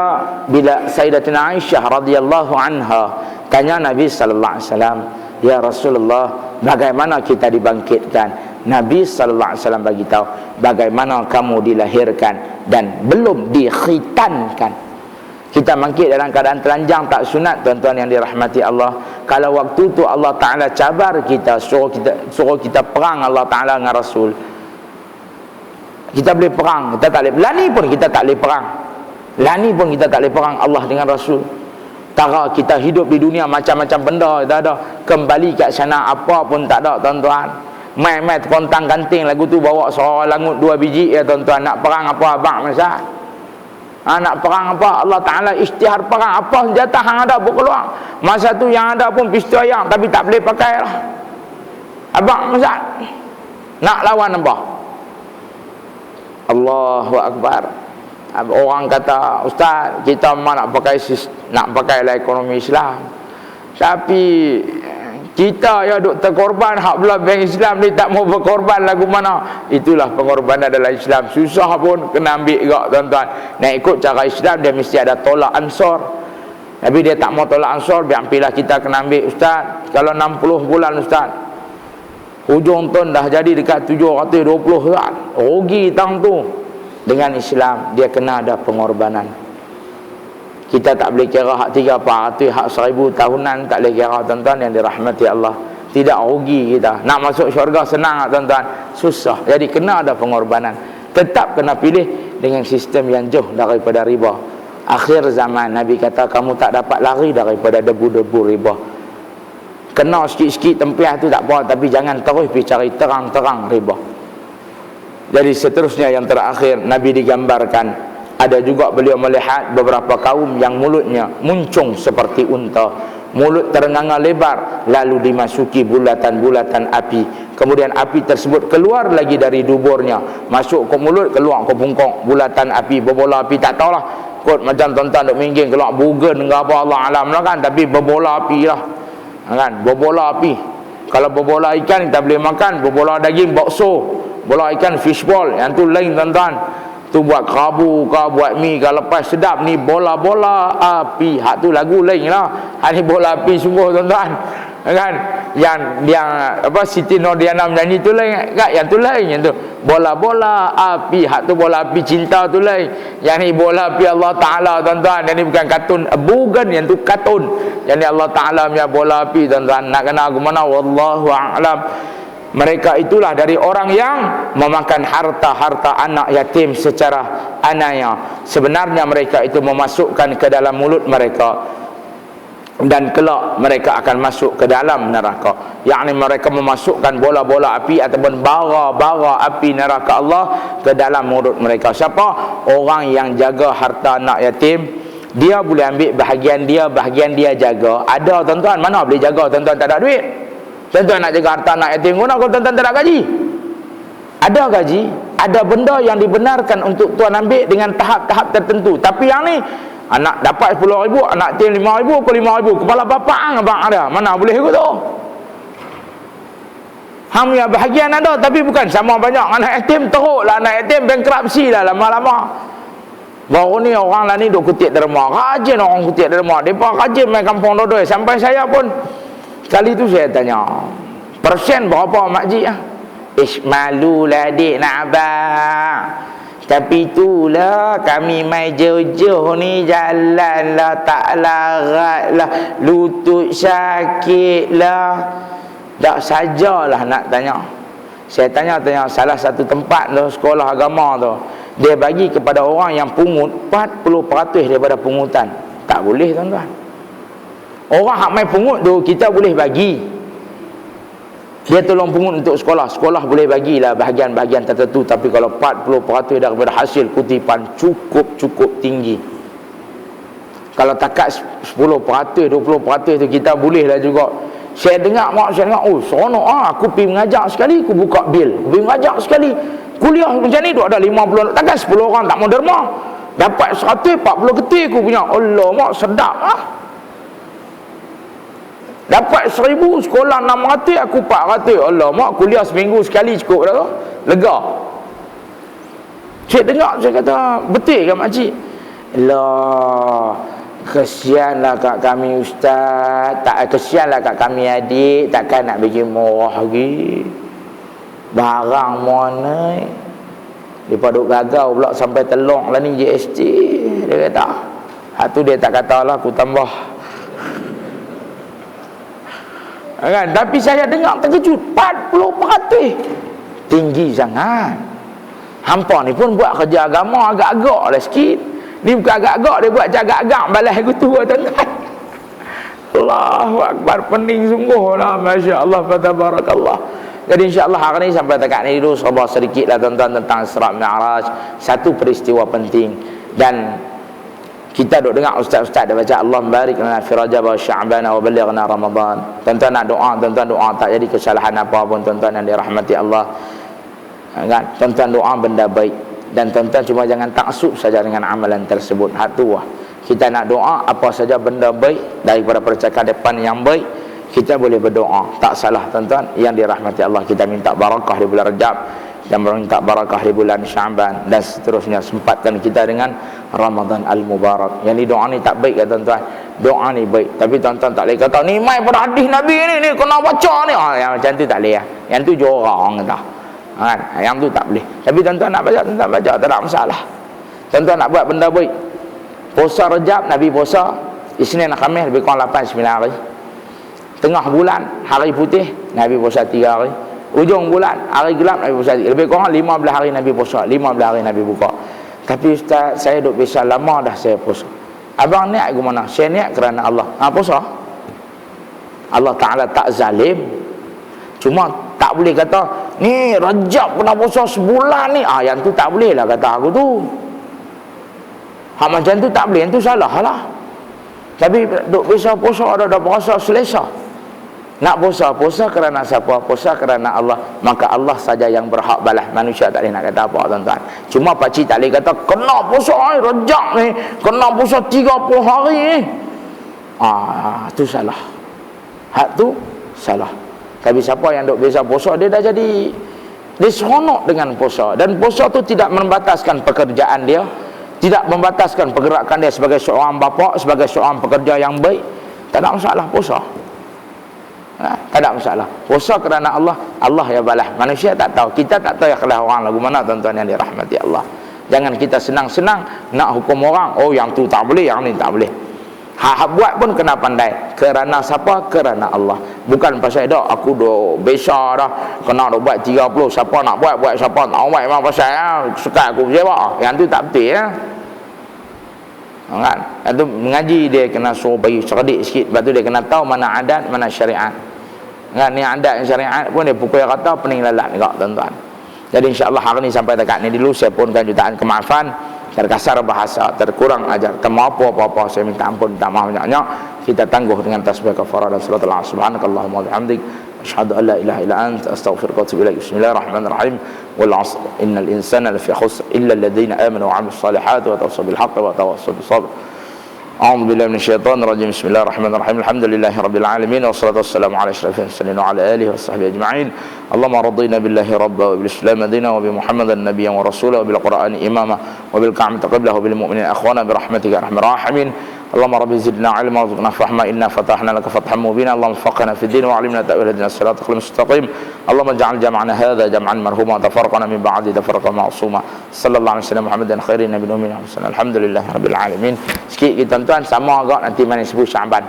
bila Sayyidatina Aisyah radhiyallahu anha tanya Nabi sallallahu alaihi wasallam, ya Rasulullah, bagaimana kita dibangkitkan? Nabi sallallahu alaihi wasallam bagi tahu bagaimana kamu dilahirkan dan belum dikhitankan. Kita bangkit dalam keadaan telanjang tak sunat tuan-tuan yang dirahmati Allah. Kalau waktu tu Allah Taala cabar kita, suruh kita perang Allah Taala dengan Rasul, kita boleh perang, kita tak boleh. Lani pun kita tak boleh perang. Lani pun kita tak boleh perang Allah dengan Rasul. Tara kita hidup di dunia macam-macam benda kita ada, kembali kat sana apa pun tak ada tuan-tuan. Mai-mai kontang ganting lagu tu bawa seorang langut 2 biji ya tuan-tuan. Nak perang apa abang masa? Nak perang apa? Allah Ta'ala isytihar perang apa senjata hang ada pun keluar. Masa tu yang ada pun pistol ayam, tapi tak boleh pakai lah. Abang masa nak lawan apa? Allahu Akbar. Orang kata, ustaz, kita memang nak pakai lah ekonomi Islam, tapi kita ya duk terkorban, hak pula bank Islam ni tak mau berkorban lagu mana. Itulah pengorbanan dalam Islam. Susah pun kena ambil juga tuan-tuan. Nak ikut cara Islam dia mesti ada tolak ansor. Tapi dia tak mau tolak ansor, biar pilih kita kena ambil. Ustaz, kalau 60 bulan ustaz, hujung tahun dah jadi dekat 720 riyal, rugi tang tu. Dengan Islam dia kena ada pengorbanan. Kita tak boleh kira hak 300-400, hak 1000 tahunan tak boleh kira tuan-tuan yang dirahmati Allah. Tidak rugi kita. Nak masuk syurga senang tuan-tuan, susah. Jadi kena ada pengorbanan. Tetap kena pilih dengan sistem yang jauh daripada riba. Akhir zaman Nabi kata kamu tak dapat lari daripada debu-debu riba. Kena sikit-sikit tempiah tu tak apa, tapi jangan terus pergi cari terang-terang riba. Jadi seterusnya yang terakhir Nabi digambarkan, ada juga beliau melihat beberapa kaum yang mulutnya muncung seperti unta, mulut terenganga lebar, lalu dimasuki bulatan-bulatan api. Kemudian api tersebut keluar lagi dari duburnya, masuk ke mulut, keluar ke bungkuk, bulatan api, berbola api. Tak tahulah kot macam tuan-tuan duk minggir keluar bugan dengan apa Allah alam lah kan, tapi berbola api lah kan, berbola api. Kalau berbola ikan kita boleh makan, berbola daging bakso, bola ikan fishball, yang tu lain tuan-tuan. Tu buat kerabu ke, buat mi ke, lepas sedap. Ni bola-bola api, hak tu lagu lain lah. Hak ni bola api sungguh tuan-tuan kan. Yang apa Siti Nordiana menyanyi tu lain kan, yang tu lain. Yang tu bola-bola api, hak tu bola api cinta tu lain. Yang ni bola api Allah Ta'ala tuan-tuan. Yang ni bukan kartun, bukan, yang tu kartun. Yang ni Allah Ta'ala punya bola api tuan-tuan. Nak kena aku mana wallahu a'lam. Mereka itulah dari orang yang memakan harta-harta anak yatim secara aniaya. Sebenarnya mereka itu memasukkan ke dalam mulut mereka, dan kelak mereka akan masuk ke dalam neraka. Yakni mereka memasukkan bola-bola api ataupun bara-bara api neraka Allah ke dalam mulut mereka. Siapa? Orang yang jaga harta anak yatim, dia boleh ambil bahagian dia jaga. Ada tuan-tuan, mana boleh jaga tuan-tuan tak ada duit? Tuan-tuan nak jaga harta anak yatim guna kalau tuan-tuan tak ada gaji? Ada gaji, ada benda yang dibenarkan untuk tuan ambil dengan tahap-tahap tertentu. Tapi yang ni, anak dapat 10,000, anak yatim 5,000 ke 5,000, kepala bapak abang ada, mana boleh ikut tu? Hang punya bahagian ada, tapi bukan sama banyak. Anak yatim teruklah, anak yatim bankruptcy lah lama-lama. Baru ni orang lah ni duk kutip derma, rajin orang kutip derma. Mereka rajin main kampung dodoi. Sampai saya pun kali tu saya tanya, persen berapa makcik ah? Ismalu lah dik nak abang, tapi itulah kami mai jauh-jauh ni jalan lah tak larat lah, lutut sakit lah. Tak sajalah nak tanya. Saya tanya salah satu tempat tu, sekolah agama tu, dia bagi kepada orang yang pungut 40% daripada pungutan. Tak boleh tuan-tuan. Orang hak main pungut tu kita boleh bagi, dia tolong pungut untuk sekolah, sekolah boleh bagilah bahagian-bahagian tertentu. Tapi kalau 40% daripada hasil kutipan cukup tinggi. Kalau takat 10%, 20% tu kita bolehlah juga. Saya dengar oh seronok aku pergi mengajar sekali, aku buka bil, aku pergi mengajar sekali, kuliah macam ni tu ada 50, takkan 10 orang tak mau derma, dapat 140 getih aku punya. Allah mak sedap ah. Dapat 1,000, sekolah 600, aku 400. Allah mak kuliah seminggu sekali cukup dah, lega. Saya dengar, saya kata betul ke makcik? Allah, kesianlah kat kami ustaz, tak kesianlah kat kami adik, takkan nak bagi murah lagi. Barang mana depa duk gagal pula sampai telok lah ni GST. Dia kata, hak tu dia tak katalah, aku tambah. Kan? Tapi saya dengar terkejut, 40% tinggi sangat. Hampa ni pun buat kerja agama agak-agak lah sikit. Ni bukan agak-agak, dia buat agak-agak balas aku tu tuan-tuan. Allahu Akbar, pening sungguh lah, Masya Allah, fatabarakallah. Jadi insyaAllah hari ni sampai dekat ni dulu, sabar sedikit lah tuan-tuan tentang Isra' Mi'raj. Satu peristiwa penting. Dan kita duk dengar ustaz-ustaz dia baca Allah barik lana fi Rajab wa Sya'ban wa balighna Ramadan. Tuan-tuan nak doa, tuan-tuan doa, tak jadi kesalahan apa pun tuan-tuan yang dirahmati Allah. Kan? Tuan-tuan doa benda baik, dan tuan-tuan cuma jangan taksub saja dengan amalan tersebut. Hak tu lah. Kita nak doa apa saja benda baik daripada percakapan yang baik, kita boleh berdoa, tak salah tuan-tuan yang dirahmati Allah. Kita minta barakah di bulan Rajab, dan minta barakah di bulan Sya'ban, dan seterusnya. Sempatkan kita dengan Ramadan Al-Mubarak. Yang ni doa ni tak baik ya tuan-tuan. Doa ni baik, tapi tuan-tuan tak boleh kata ni mai pada hadis Nabi ni kena baca ni. Yang macam tu tak boleh ya. Yang tu jorang kata. Kan? Yang tu tak boleh. Tapi tuan-tuan nak baca, tuan-tuan baca, tak ada masalah. Tuan-tuan nak buat benda baik. Puasa Rajab, Nabi puasa Isnin dan Khamis lebih kurang 8-9 hari. Tengah bulan, hari putih, Nabi puasa 3 hari. Ujung bulan, hari gelap, Nabi puasa 3. Lebih kurang 15 hari Nabi puasa, 15 hari Nabi buka. Tapi ustaz, saya duk bisa lama dah saya puasa. Abang niat ke mana? Saya niat kerana Allah. Puasa. Allah Ta'ala tak zalim. Cuma tak boleh kata ni Rajab kena puasa sebulan ni. Yang tu tak boleh lah kata aku tu. Hak macam tu tak boleh, yang tu salah lah. Tapi duk bisa puasa ada puasa selesa. Nak puasa kerana siapa? Puasa kerana Allah. Maka Allah saja yang berhak balas. Manusia tak boleh nak kata apa tuan-tuan. Cuma pakcik tak boleh kata kena puasa Rajab ni, kena puasa 30 hari ni. Tu salah. Hak tu salah. Tapi siapa yang duk biasa puasa, dia dah jadi, dia seronok dengan puasa. Dan puasa tu tidak membataskan pekerjaan dia, tidak membataskan pergerakan dia sebagai seorang bapa, sebagai seorang pekerja yang baik. Tak ada masalah puasa. Tak ada masalah. Puasa kerana Allah, Allah yang balas. Manusia tak tahu, kita tak tahu ikhlas orang lagu mana tuan-tuan yang dirahmati Allah. Jangan kita senang-senang nak hukum orang, oh yang tu tak boleh, yang ni tak boleh. buat pun kena pandai. Kerana siapa? Kerana Allah. Bukan pasal dah aku dah besar dah kena dah buat 30, siapa nak buat siapa tak buat, memang pasal suka aku jawab. Yang tu tak betul ya. Kan? Itu mengaji dia kena suruh bagi cerdik sikit. Lepas tu dia kena tahu mana adat, mana syariat. Kan, ni adat dan syariat pun dia pukul kata pening lalat juga tuan-tuan. Jadi insya-Allah hari ni sampai dekat ni dulu. Saya pun kan jutaan kemaafan, terkasar bahasa, terkurang ajar, termapu apa-apa, saya minta ampun, minta maaf banyak-banyak. Kita tangguh dengan tasbih kafarah dan salat Allah. Subhanakallahumma wa bihamdik, asyhadu an la ilaha illa anta, astaghfiruka wa atubu ilaik. Bismillahirrahmanirrahim. Wal 'asr innal insana lafi khusr illa alladhina amanu wa 'amilus salihati wa tawassaw bil haqqi wa tawassaw bis sabr. A'udzu billahi minasyaitonir rajim. Bismillahirrahmanirrahim. Alhamdulillahi rabbil alamin wassalatu wassalamu ala asyrafil mursalin wa ala alihi washabbihi ajma'in. Allahumma radina billahi rabba wa bil islam madina wa bi muhammadan nabiyyan wa rasula wa bil qur'ani imama wa bil ka'bati qiblah wa bil mu'minina akhwana bi rahmatika arhamar rahimin. Allahumma rabbi zidna 'ilma warzuqna fahma inna fatahna laka fathan mubina. Allahumma faqihna fid din wa 'allimna ta'wil hadina as-siratal mustaqim. Allahumma ij'al jam'ana hadha jam'an marhuma wa tafarraqana min ba'di tafarraqa ma'suma. Sallallahu alaihi wasallam Muhammadan khairin nabiyyin ummi. Alhamdulillahi rabbil alamin. Sikit kita tuan sama agak nanti mana 10 Syaban.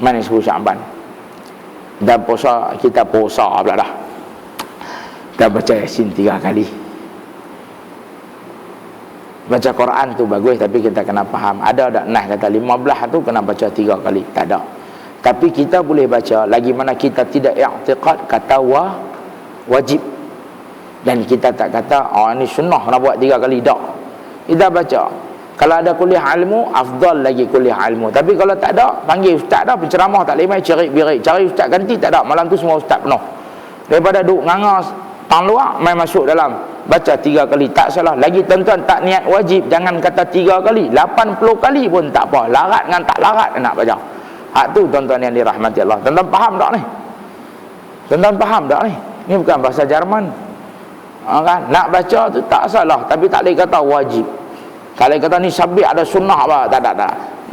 Mana 10 Syaban. Dan puasa kita puasa pula dah. Kita baca Yasin 3 kali. Baca Quran tu bagus, tapi kita kena faham. Ada nas kata 15 tu kena baca 3 kali. Tak ada. Tapi kita boleh baca lagi mana kita tidak i'tiqad kata wajib. Dan kita tak kata ni sunnah kena buat 3 kali. Tak. Kita baca. Kalau ada kuliah ilmu, afdal lagi kuliah ilmu. Tapi kalau tak ada, panggil ustaz dah penceramah tak boleh mai cerik-birik. Cari ustaz ganti tak ada. Malam tu semua ustaz penuh. Daripada duduk ngangas tang luar, mai masuk dalam. Baca 3 kali tak salah. Lagi tuan-tuan tak niat wajib, jangan kata 3 kali, 80 kali pun tak apa. Larat dengan tak larat nak baca. Hak tu tuan-tuan yang dirahmati Allah. Tuan-tuan faham tak ni? Tuan-tuan faham tak ni? Ni bukan bahasa Jerman. Kan? Nak baca tu tak salah, tapi tak boleh kata wajib. Kalau kata ni sabit ada sunnah apa? Tak.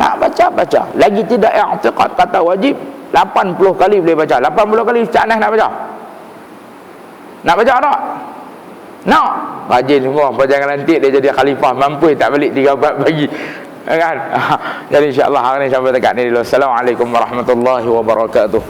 Nak baca. Lagi tidak i'tiqad kata wajib, 80 kali boleh baca. 80 kali Ustaz Anas nak baca. Nak baca tak? Nak. Rajin semua. Jangan nanti dia jadi khalifah mampu tak balik 3 bab bagi. Kan? Jadi insya-Allah hari ni sampai dekat ni dulu. Assalamualaikum warahmatullahi wabarakatuh.